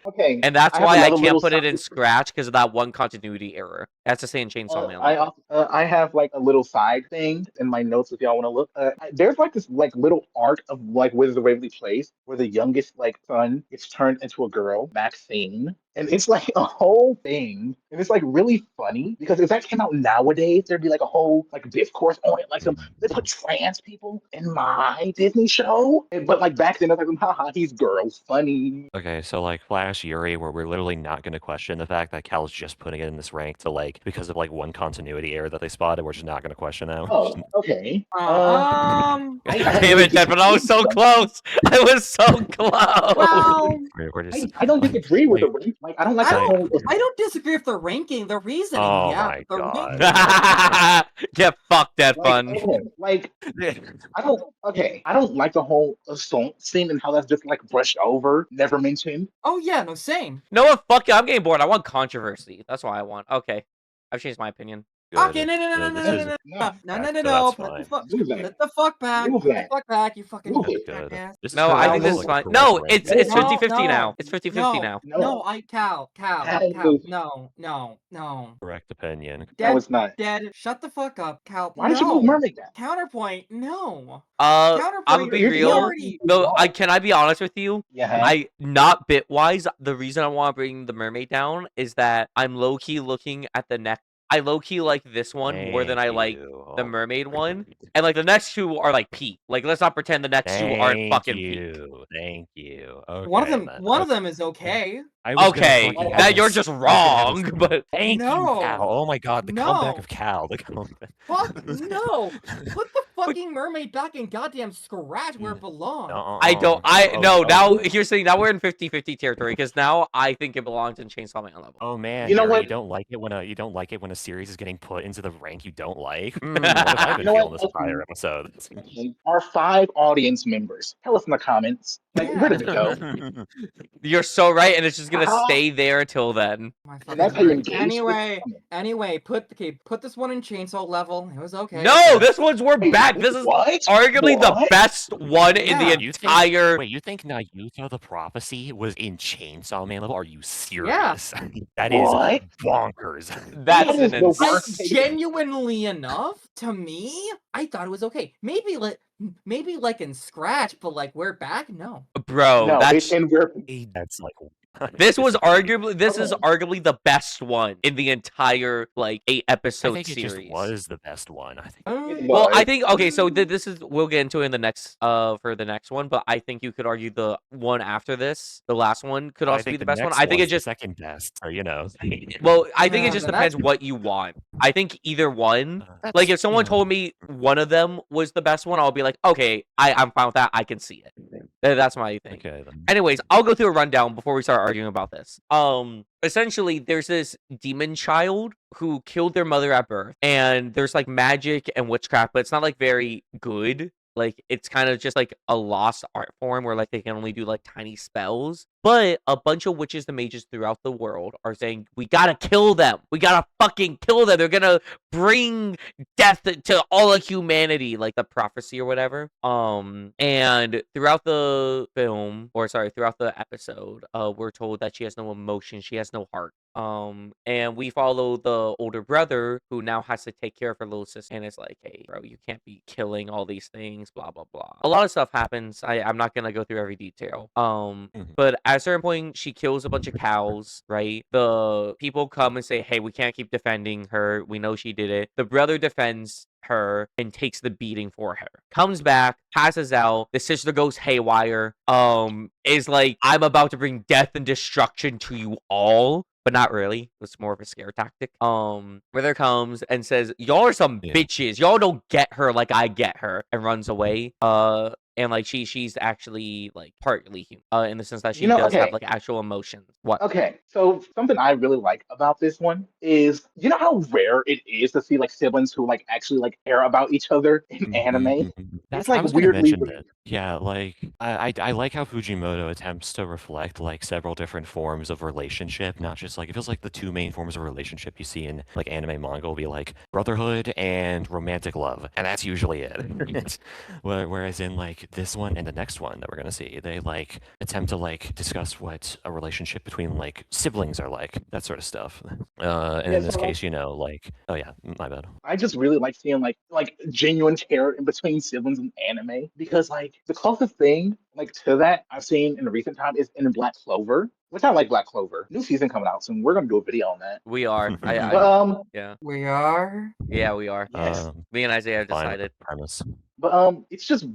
Okay. And that's have why I another can't little put it in side- Scratch because of that one continuity error. That's the same Chainsaw Man level. I have like a little side thing in my notes if y'all want to look. There's like this like little arc of like Wizards of Waverly Place where the youngest like son gets turned into a girl, Maxine, and it's like a whole thing, and it's like really funny because if that came out nowadays, there'd be like a whole like discourse on it, like they put trans people in my Disney show, but like back then, I was like, haha, he's girls, funny. Okay, so like Flash Yuri, where we're literally not going to question the fact that Cal's just putting it in this rank to like because of like one continuity error that they spotted. We're just not going to question that. Oh, okay. Um. Damn it, Ted, but I was so close. I was so close. Well, We're just. I don't disagree with Like- the rank. Like I don't like I the whole. I don't disagree with the ranking, the reasoning. Oh yeah, my the God. Get fucked, Like, DeadFun. okay, like I don't. Okay, I don't like the whole assault scene and how that's just like brushed over, never mentioned. Oh yeah, no, same. No what? Fuck it. I'm getting bored. I want controversy. That's what I want. Okay. I've changed my opinion. Good. Okay, no, no, no, no, Good. no, This no, is- no, No, no, no, no, so no, that's put the fine. fuck, move that. put the fuck back, Move put the that. fuck back, you fucking Move it. Good. jackass. This is No, kinda I now think like this is a fine. correct No, rank. it's No, 50-50 no, now. It's 50-50 no, now. no, Cal, move. no. Correct opinion. No, it's not. Dead, shut the fuck up, Cal. Why did you move No. Mermaid down? Counterpoint, no. I'm gonna Counterpoint, be You're we real. already. No, can I be honest with you? Yeah. I not bitwise. The reason I want to bring the mermaid down is that I'm low key looking at the next. I low key like this one more than I Thank like you. the Oh mermaid my one, God. and like the next two are like peak. Like let's not pretend the next two aren't Thank fucking peak. you. Thank you. Okay, One of them, then. one of them is okay. I was gonna Okay, fucking have that this- you're just I was gonna have wrong, this- but Thank you, Cal. No. Oh my God, the comeback No. of Cal. The comeback. Fuck no! Put the fucking mermaid back in goddamn Scratch where it belongs. I don't. No. Now Oh, here's the thing. Now we're in 50-50 territory because now I think it belongs in Chainsaw Man level. oh man, You know Yuri, what? you don't like it when a series is getting put into the rank you don't like. Mm. What have I been You know feeling what? this entire episode? Our 5 audience members. Tell us in the comments. Like, Yeah. where did it go? You're so right, and it's just gonna Uh-huh. stay there till then. My And fucking that's how you brain. engage with Anyway, put this one in chainsaw level. It was okay. No, this one's we're Wait, back. This is what? arguably the What? best one in Yeah. the entire. Wait, you think Nayuta the Prophecy was in Chainsaw Man level? Are you serious? That is What? bonkers. That's That is an the insane. worst take. Genuinely enough, to me, I thought it was okay. Maybe like in Scratch, but like we're back. No. Bro, No, that's and we're That's like this was arguably this is Okay. arguably the best one in the entire like 8 I episode think it series. just was the best one. I think. It Well, I was. think okay, so this is we'll get into it in the next for the next one, but I think you could argue the one after this, the last one, could I also be think the best one. next I think it one's the just second best. So you know. well, I think it Yeah, just the depends next- what you want. I think either one. That's, Like if someone you know, told me one of them was the best one, I'll be like, okay, I'm fine with that. I can see it. That's my thing. Okay then. Anyways, I'll go through a rundown before we start arguing about this. Essentially, there's this demon child who killed their mother at birth, and there's like magic and witchcraft, but it's not like very good. Like it's kind of just like a lost art form where like they can only do like tiny spells. But a bunch of witches and mages throughout the world are saying, we gotta kill them. We gotta fucking kill them. They're gonna bring death to all of humanity, like the prophecy or whatever. And throughout the film, or sorry, throughout the episode, we're told that she has no emotion, she has no heart. And we follow the older brother who now has to take care of her little sister, and it's like, hey, bro, you can't be killing all these things, blah blah blah. A lot of stuff happens. I'm not gonna go through every detail. But at a certain point, she kills a bunch of cows, right? The people come and say, hey, we can't keep defending her. We know she did it. The brother defends her and takes the beating for her. Comes back, passes out. The sister goes haywire. Is like, I'm about to bring death and destruction to you all. But not really. It's more of a scare tactic. Brother comes and says, y'all are some bitches. Y'all don't get her like I get her, and runs away. And like she's actually like partly human, in the sense that she does have okay. like actual emotions. What? Okay, so something I really like about this one is, you know how rare it is to see like siblings who like actually like care about each other in anime? It's That's like I was gonna weirdly mention that. Yeah, like I like how Fujimoto attempts to reflect like several different forms of relationship, not just like it feels like the two main forms of relationship you see in like anime manga will be like brotherhood and romantic love, and that's usually it. Whereas in like this one and the next one that we're gonna see, they like attempt to like discuss what a relationship between like siblings are like, that sort of stuff. And in this so case, like, oh yeah, my bad. I just really like seeing like genuine care in between siblings in anime because like the closest thing like to that I've seen in the recent time is in Black Clover, which I like Black Clover. New season coming out soon. We're gonna do a video on that. We are. But Yeah. We are. Yeah, we are. yes. Me and Isiah have Fine with decided. the premise. But it's just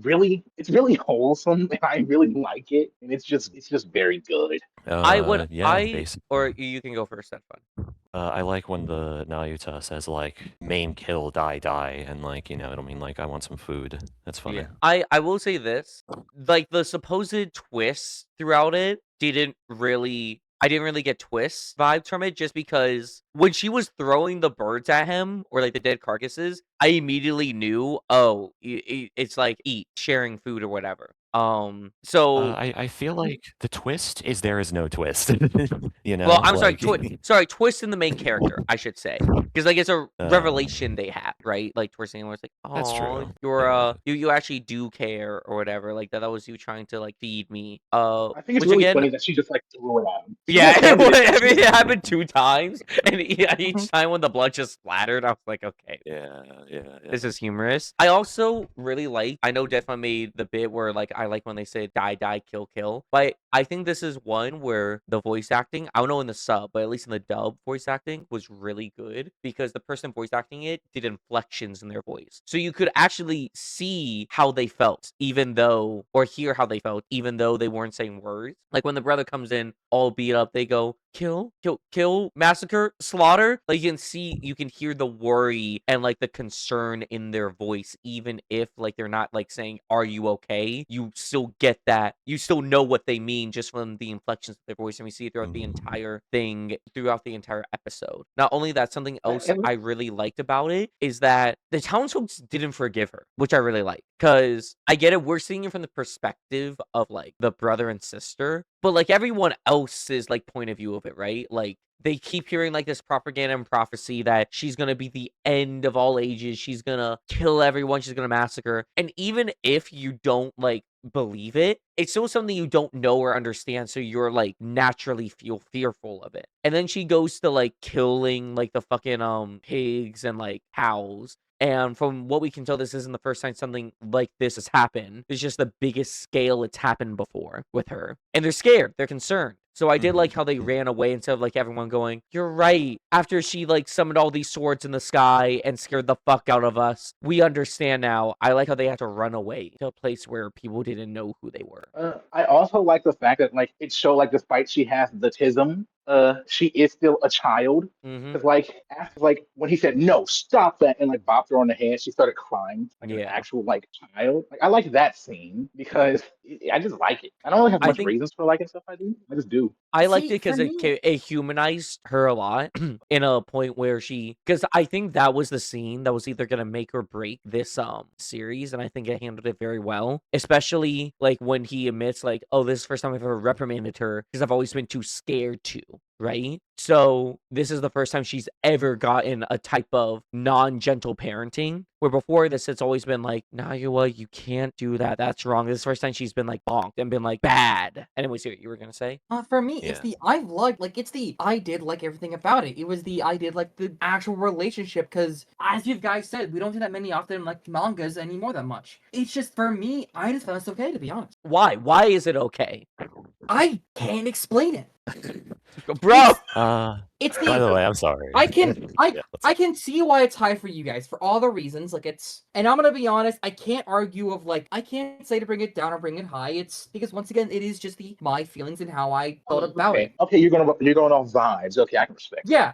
it's really wholesome and I really like it and it's just very good. Or you can go first. That's fun. I like when the Nayuta says like maim, kill, die, and like it'll mean like I want some food. That's funny. Yeah. I will say this, like the supposed twists throughout it I didn't really get twist vibes from it, just because when she was throwing the birds at him or like the dead carcasses, I immediately knew, oh, it's like sharing food or whatever. So I feel like the twist is there is no twist. well, I'm like... sorry, twist in the main character, I should say, because like it's a revelation they have, right? Like towards the end, where it's like, That's oh, true. you're you actually do care or whatever. Like that was you trying to like feed me. I think it's Which really again, funny that she just like threw it at him. yeah, it happened 2 times, and each time when the blood just splattered, I was like, okay, Yeah. this is humorous. I also really like. I know DeadFun made the bit where like I like when they say die, kill, but I think this is one where the voice acting, I don't know in the sub, but at least in the dub, voice acting was really good because the person voice acting it did inflections in their voice, so you could actually see how they felt, or hear how they felt, even though they weren't saying words. Like when the brother comes in all beat up, they go kill, massacre, slaughter. Like you can hear the worry and like the concern in their voice, even if like they're not like saying, are you okay? You still get that. You still know what they mean just from the inflections of their voice, and we see it throughout the entire thing, throughout the entire episode. Not only that, something else I really liked about it is that the townsfolk didn't forgive her, which I really like. Because I get it, we're seeing it from the perspective of like the brother and sister, but like everyone else's like point of view of it, right? Like they keep hearing like this propaganda and prophecy that she's gonna be the end of all ages, she's gonna kill everyone, she's gonna massacre. And even if you don't like believe it, it's still something you don't know or understand, so you're like naturally feel fearful of it. And then she goes to like killing like the fucking pigs and like cows. And from what we can tell, this isn't the first time something like this has happened. It's just the biggest scale it's happened before with her. And they're scared. They're concerned. So I did like how they ran away instead of like everyone going, you're right. After she like summoned all these swords in the sky and scared the fuck out of us, we understand now. I like how they had to run away to a place where people didn't know who they were. I also like the fact that like it showed like despite she has the tism, she is still a child. Because like after like when he said no, stop that, and like bopped her on the head, she started crying like an actual like child. Like I like that scene because I just like it. I don't really have much reasons for liking stuff I do. I just do. I liked it because it humanized her a lot in a point where because I think that was the scene that was either gonna make or break this series, and I think it handled it very well. Especially like when he admits like, oh, this is the first time I've ever reprimanded her because I've always been too scared to. Right? So this is the first time she's ever gotten a type of non-gentle parenting, where before this it's always been like, Nayuta, you can't do that. That's wrong. This is the first time she's been like bonked and been like bad. Anyways, what you were gonna say? For me, it's the I did like everything about it. It was I did like the actual relationship, because as you guys said, we don't see that many often in like mangas anymore that much. It's just for me, I just found it's okay, to be honest. Why? Why is it okay? I can't explain it. Bro, It's By the the way, I'm sorry. I can Yeah, I can see why it's high for you guys for all the reasons. Like it's, and I'm gonna be honest, I can't argue of like I can't say to bring it down or bring it high. It's because once again, it is just my feelings and how I felt about it. Okay, you're going off vibes. Okay, I can respect. Yeah,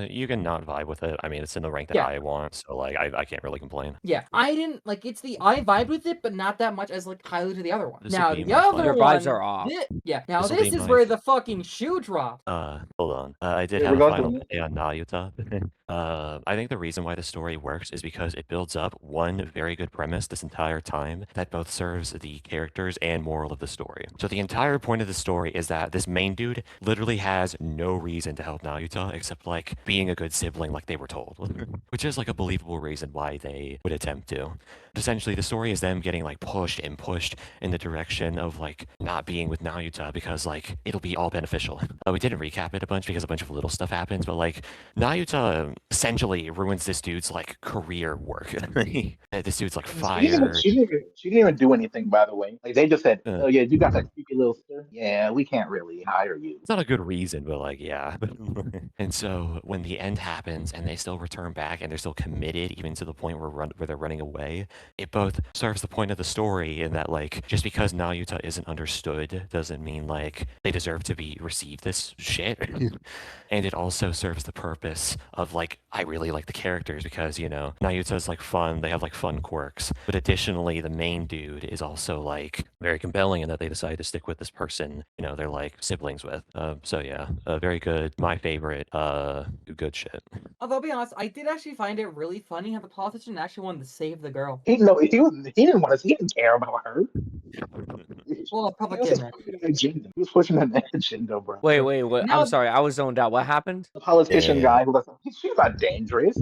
You can not vibe with it. I mean, it's in the rank that Yeah. I want, so like I can't really complain. yeah. I didn't like it's the I vibed with it, but not that much as like highly to the other one. This'll Now be the my other final- Your one, vibes are off. yeah. Now This'll this be is my- where the fucking shoe dropped. Hold on. I did Yeah, have we're a going final to- say on Nayuta. I think the reason why the story works is because it builds up one very good premise this entire time that both serves the characters and moral of the story. So the entire point of the story is that this main dude literally has no reason to help Nayuta except like being a good sibling like they were told, which is like a believable reason why they would attempt to. But essentially, the story is them getting like pushed and pushed in the direction of like not being with Nayuta because like it'll be all beneficial. We didn't recap it a bunch because a bunch of little stuff happens, but like Nayuta essentially ruins this dude's like career work. This dude's like fired. She didn't even do anything, by the way. Like they just said, "Oh yeah, you got that creepy little sister. Yeah, we can't really hire you." It's not a good reason, but like, yeah. And so when the end happens and they still return back and they're still committed, even to the point where they're running away, it both serves the point of the story in that like just because Nayuta isn't understood doesn't mean like they deserve to be received this shit. And it also serves the purpose of like I really like the characters because you know Nayuta's like fun, they have like fun quirks, but additionally the main dude is also like very compelling in that they decide to stick with this person you know they're like siblings with. So yeah, very good, my favorite, good shit. Although I'll be honest, I did actually find it really funny how the politician actually wanted to save the girl. He didn't want to. He didn't care about her. Well, public He was just internet. pushing an agenda. He was pushing an agenda, bro. wait. Now- I'm sorry. I was zoned out. What happened? The politician Yeah. guy who was she's not dangerous.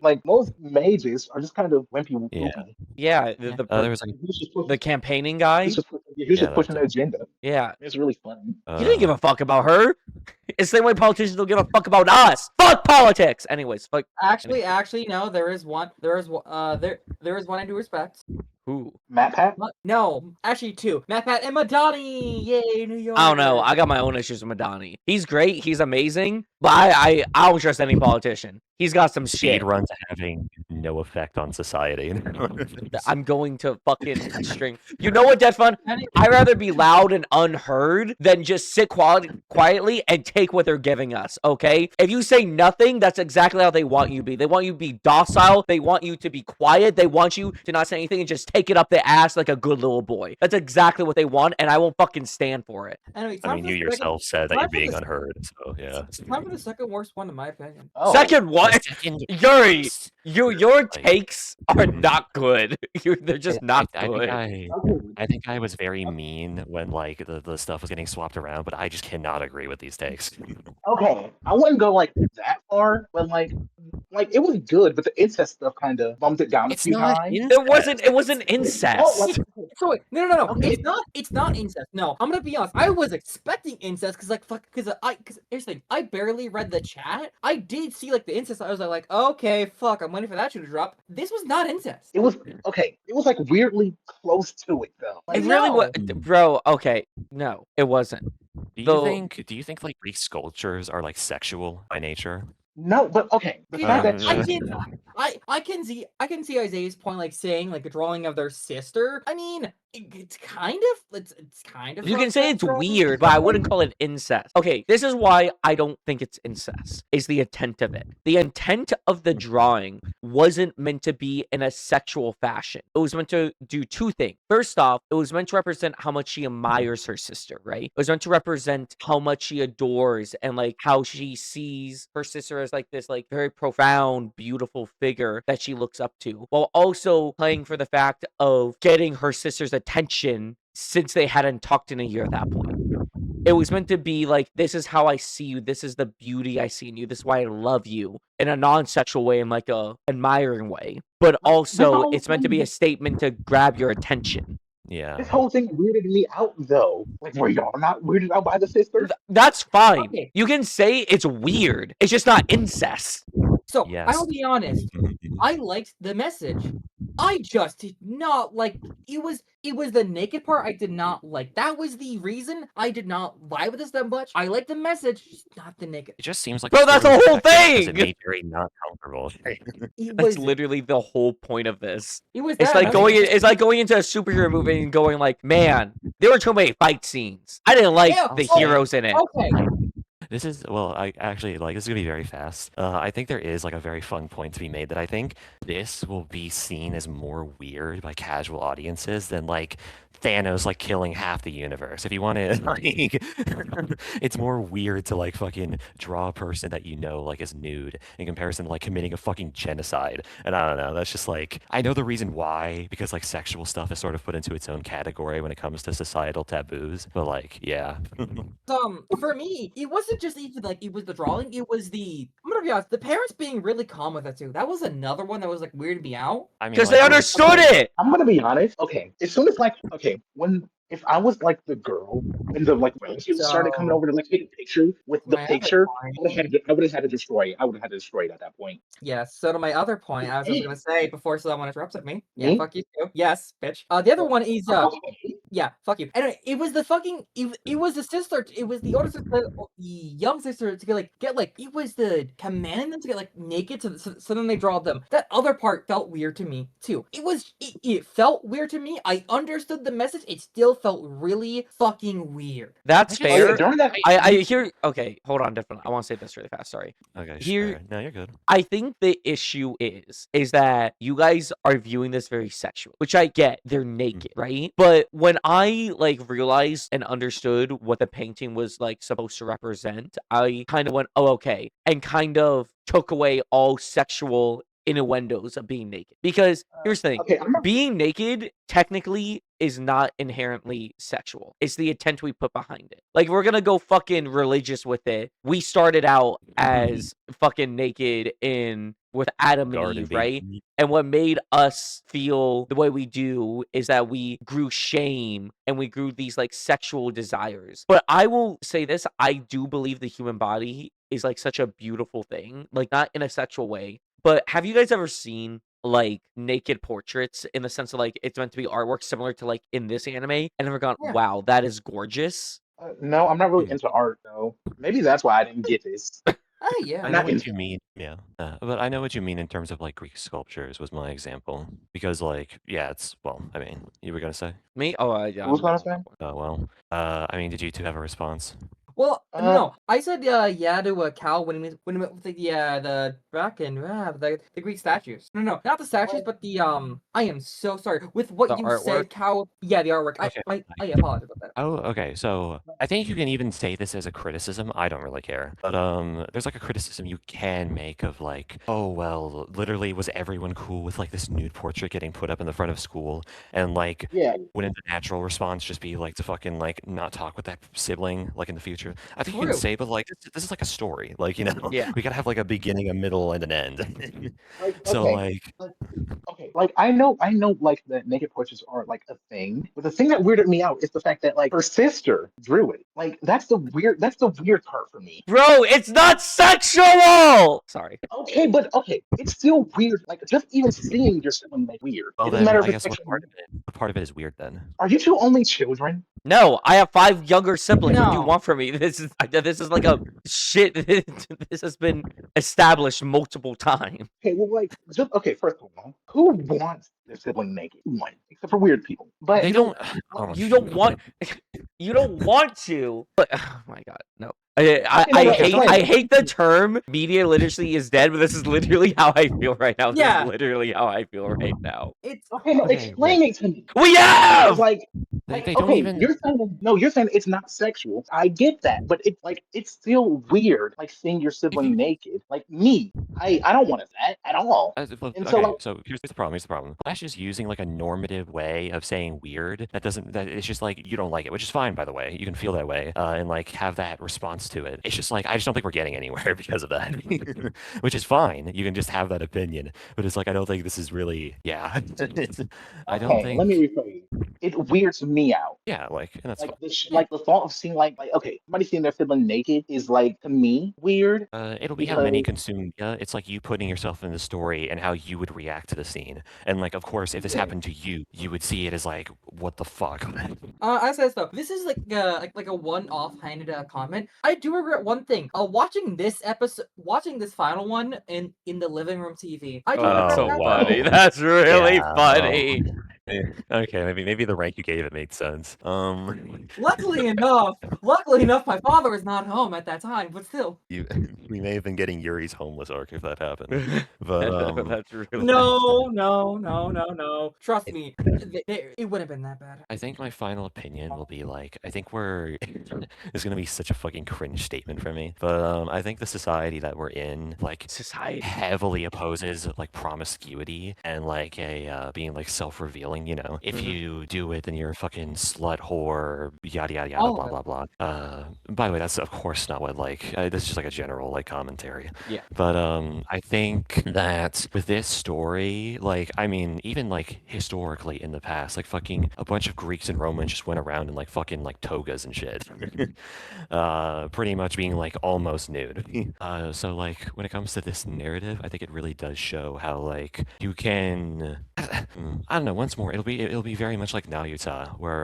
Like most mages are just kind of wimpy. Yeah. Yeah, Yeah. There was like He was just pushing, the campaigning guy. he was just Yeah, pushing that's an agenda. Yeah, It's really funny. he didn't give a fuck about her. It's the same way politicians don't give a fuck about us. Fuck politics. Anyways, fuck Actually, no. There is one I do respect. who? Matt Pat. No, actually two. Matt Pat and Madani. Yay, New York. I don't know. I got my own issues with Madani. He's great. He's amazing. But I don't trust any politician. He's got some shit. speed runs having no effect on society. I'm going to fucking string. You know what, DeadFun? I'd rather be loud and unheard than just sit quietly and take what they're giving us, okay? If you say nothing, that's exactly how they want you to be. They want you to be docile. They want you to be quiet. They want you to not say anything and just take it up the ass like a good little boy. That's exactly what they want, and I won't fucking stand for it. Anyway, I mean, you yourself said that you're being unheard, so yeah. Time for the second worst one, in my opinion. Oh, Second one, Second Yuri, worst. your takes are not good. They're just not I good. I think I was very mean when like the stuff was getting swapped around, but I just cannot agree with these takes. Okay, I wouldn't go like that far, but like it was good, but the incest stuff kind of bumped it down a few times. It wasn't Oh, incest. like, So wait, no. Okay. It's not incest. No, I'm gonna be honest. I was expecting incest because here's the thing. I barely read the chat. I did see like the incest. I was like, okay, fuck. I'm waiting for that shoe to drop. This was not incest. it was okay. It was like weirdly close to it though. It Like, really No. was, bro. Okay, no, it wasn't. Do you think like Greek sculptures are like sexual by nature? no, but okay. The fact that I can see Isaiah's point, like saying like a drawing of their sister. I mean, it's kind of. You can say it's drawing. weird, but I wouldn't call it incest. Okay, this is why I don't think it's incest. Is the intent of it? The intent of the drawing wasn't meant to be in a sexual fashion. It was meant to do two things. First off, it was meant to represent how much she admires her sister, right? It was meant to represent how much she adores and like how she sees her sister as like this like very profound, beautiful figure that she looks up to, while also playing for the fact of getting her sister's attention since they hadn't talked in a year at that point. It was meant to be like, this is how I see you. This is the beauty I see in you. This is why I love you in a non-sexual way, in like a admiring way. But also, it's meant to be a statement to grab your attention. Yeah. this whole thing weirded me out though. Like, were y'all not weirded out by the sister? That's fine. Okay. You can say it's weird. It's just not incest. So I Yes. will be honest. I liked the message. I just did not like it was the naked part I did not like. That was the reason I did not vibe with this that much. I like the message, just not the naked. It just seems like Bro, that's the whole because it thing! made Yuri not comfortable. It That's was literally the whole point of this. it was It's that, like and I was it's like going into a superhero movie and going like, man, there were too many fight scenes. I didn't like Yeah, the oh, heroes in it. okay. This is, well, I actually, like, this is gonna be very fast. I think there is, like, a very fun point to be made that I think this will be seen as more weird by casual audiences than, like, Thanos, like, killing half the universe. If you want to, like, it's more weird to, like, fucking draw a person that you know, like, is nude in comparison to, like, committing a fucking genocide. And I don't know, that's just, like, I know the reason why, because, like, sexual stuff is sort of put into its own category when it comes to societal taboos, but, like, yeah. For me, it wasn't just even like it was the drawing, it was I'm gonna be honest, the parents being really calm with it too. That was another one that was like weirding me out. I mean, Because like, they understood it! I'm gonna be honest. Okay, as soon as like, okay, when if I was like the girl when the like relatives started coming So, over to like take a picture with the my other picture, point, I would have had to destroy it. I would have had to destroy it at that point. yes. So to my other point, I was just gonna say before someone interrupted me. Yeah, Me? fuck you too. Yes, bitch. The other one is Okay. yeah, fuck you. Anyway, it was the fucking it was the sister. It was the older sister, the young sister to get like it was the commanding them to get like naked so then they draw them. That other part felt weird to me too. It felt weird to me. I understood the message. It still felt really fucking weird. That's I just- Oh, yeah, fair. during that, I hear. Okay, hold on, DeadFun. I want to say this really fast. Sorry. Okay, Here- sure. No, you're good. I think the issue is that you guys are viewing this very sexual, which I get. They're naked, right? But when I like realized and understood what the painting was like supposed to represent, I kind of went, "Oh, okay," and kind of took away all sexual innuendos of being naked. Because here's the thing: okay, I'm not, being naked technically is not inherently sexual. It's the intent we put behind it. Like, we're gonna go fucking religious with it. We started out as fucking naked with Adam and Garden Eve, right? Baby. And what made us feel the way we do is that we grew shame and we grew these like sexual desires. But I will say this, I do believe the human body is like such a beautiful thing, like not in a sexual way. But have you guys ever seen like naked portraits in the sense of like it's meant to be artwork similar to like in this anime and never gone, Yeah. wow, that is gorgeous? no, I'm not really into art though. Maybe that's why I didn't get this. Oh yeah. I know Not what into you mean. Yeah, but I know what you mean in terms of like Greek sculptures was my example because like yeah, it's well. I mean, you were gonna say? Me? Oh, yeah. What was I saying? Oh well. I mean, did you two have a response? Well, Uh, no, I said yeah to Cal when he met with the Bracken, the Greek statues. No, not the statues, but the I am so sorry with what The you artwork? said, Cal. Yeah, the artwork. Okay. I apologize about that. Oh, okay. So I think you can even say this as a criticism. I don't really care, but there's like a criticism you can make of like, oh well, literally was everyone cool with like this nude portrait getting put up in the front of school, and like yeah. wouldn't the natural response just be like to fucking like not talk with that sibling like in the future? I think you can True. say, but like this is like a story, like you know, Yeah. we gotta have like a beginning, a middle, and an end. Like, So okay. like, Okay, like I know, like that naked portraits are like a thing, but the thing that weirded me out is the fact that like her sister drew it. Like that's the weird part for me. Bro, it's not sexual! Sorry. Okay, but okay, it's still weird. Like just even seeing your sibling like weird. well It doesn't then matter I if it's guess what sexual. part of it is weird then. Are you two only children? No, I have 5 younger siblings. What do you No. want from me? This is like a shit. This has been established multiple times. Okay, well, like just okay. First of all, who wants their sibling naked? Who wants? Except for weird people. But They don't. Oh, You don't want. You don't want to. But oh my god, no. I Okay, hate the term media literacy is dead, but this is literally how I feel right now. This Yeah. is literally how I feel right now. It's okay. No, Okay, explain it to me. We It's have. like they don't okay, even. you're saying it's not sexual. I get that, but it's like it's still weird, like seeing your sibling naked. Like me, I don't want that at all. Well, And okay, so, like- so here's the problem. Here's the problem. Flash is using like a normative way of saying weird. That it's just like you don't like it, which is fine, by the way. You can feel that way and like have that response to it. It's just like I just don't think we're getting anywhere because of that, which is fine. You can just have that opinion, but it's like I don't think this is really. Yeah, I don't Okay, think. let me rephrase. it weirds me out. Yeah, like, and that's Like fine. like the thought of seeing like okay, somebody sitting there feeling naked is like to me weird It'll be how because many consume media. It's like you putting yourself in the story and how you would react to the scene. And like, of course, if this yeah. happened to you, you would see it as like, what the fuck? I says though, this is like a one-off handed comment. I do regret one thing. Watching this episode, watching this final one in the living room TV. I do Oh, that's regret so that. funny. wow. That's really Yeah. funny. Okay, maybe the rank you gave it made sense. Luckily enough, my father was not home at that time, but still. We may have been getting Yuri's homeless arc if that happened. But That's really No. Trust me, it wouldn't have been that bad. I think my final opinion will be like, I think we're it's gonna be such a fucking cringe statement for me. But I think the society that we're in, like, society. heavily opposes like promiscuity and like a being like self-revealing, you know. If you do it, then you're a fucking slut whore, yada yada yada, All blah of it. blah blah. By the way, that's of course not what like this is just like a general like commentary. Yeah. But I think that with this story, like, I mean, even like historically in the past, like fucking a bunch of Greeks and Romans just went around in like fucking like togas and shit. Pretty much being like almost nude. So like when it comes to this narrative, I think it really does show how like you can I don't know, once more, it'll be very much like Nayuta, where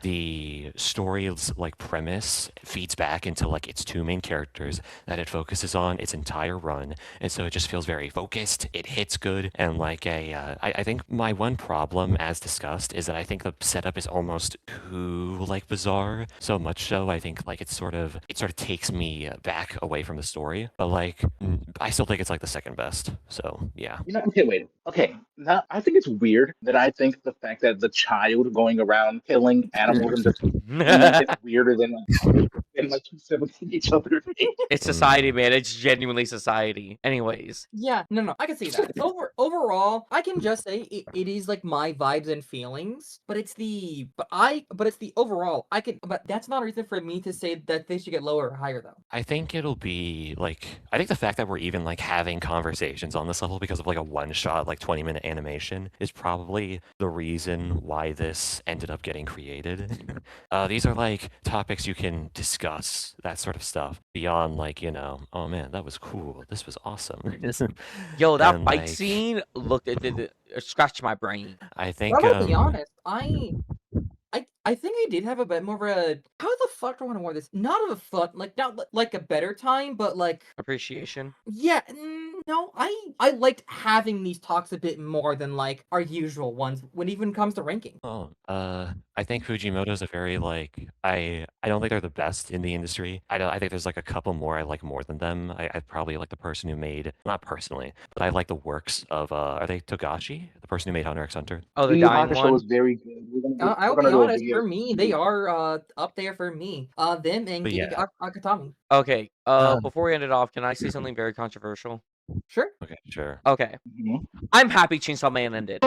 the story's like premise feeds back into like its two main characters that it focuses on its entire run, and so it just feels very focused. It hits good, and like I think my one problem, as discussed, is that I think the setup is almost too like bizarre. So much so, I think like it sort of takes me back away from the story. But like, I still think it's like the second best. So yeah. You know, okay, wait. Okay, now I think it's weird that I think the fact that the child going around killing animals and just eating them is weirder than like 17 each other. It's society, man. It's genuinely society. Anyways. Yeah, no, I can see that. Overall, I can just say it is like my vibes and feelings, but it's the overall. But that's not a reason for me to say that they should get lower or higher though. I think it'll be like, I think the fact that we're even like having conversations on this level because of like a one shot, like 20-minute animation is probably the reason why this ended up getting created. These are like topics you can discuss, that sort of stuff, beyond like, you know, oh man, that was cool. This was awesome. Yo, that And, fight like, scene looked it scratched my brain. I But think, I'm gonna be honest, I think I did have a bit more of a how the fuck do I want to word this? Not of a fun, like not like a better time, but like Appreciation. yeah, no, I liked having these talks a bit more than like our usual ones when even comes to ranking. oh, I think Fujimoto's a very like I don't think they're the best in the industry. I think there's like a couple more I like more than them. I probably like the person who made, not personally, but I like the works of are they Togashi, the person who made Hunter x Hunter? Oh, the Yu Yu dying Hakusho one. is very good. I'll We're be gonna do a honest, video. for me, they are up there for me. Them and But Gege yeah, Akatami. Okay. uh, Before we end it off, can I say something very controversial? Sure. okay, sure. Okay. Mhm. I'm happy Chainsaw Man ended.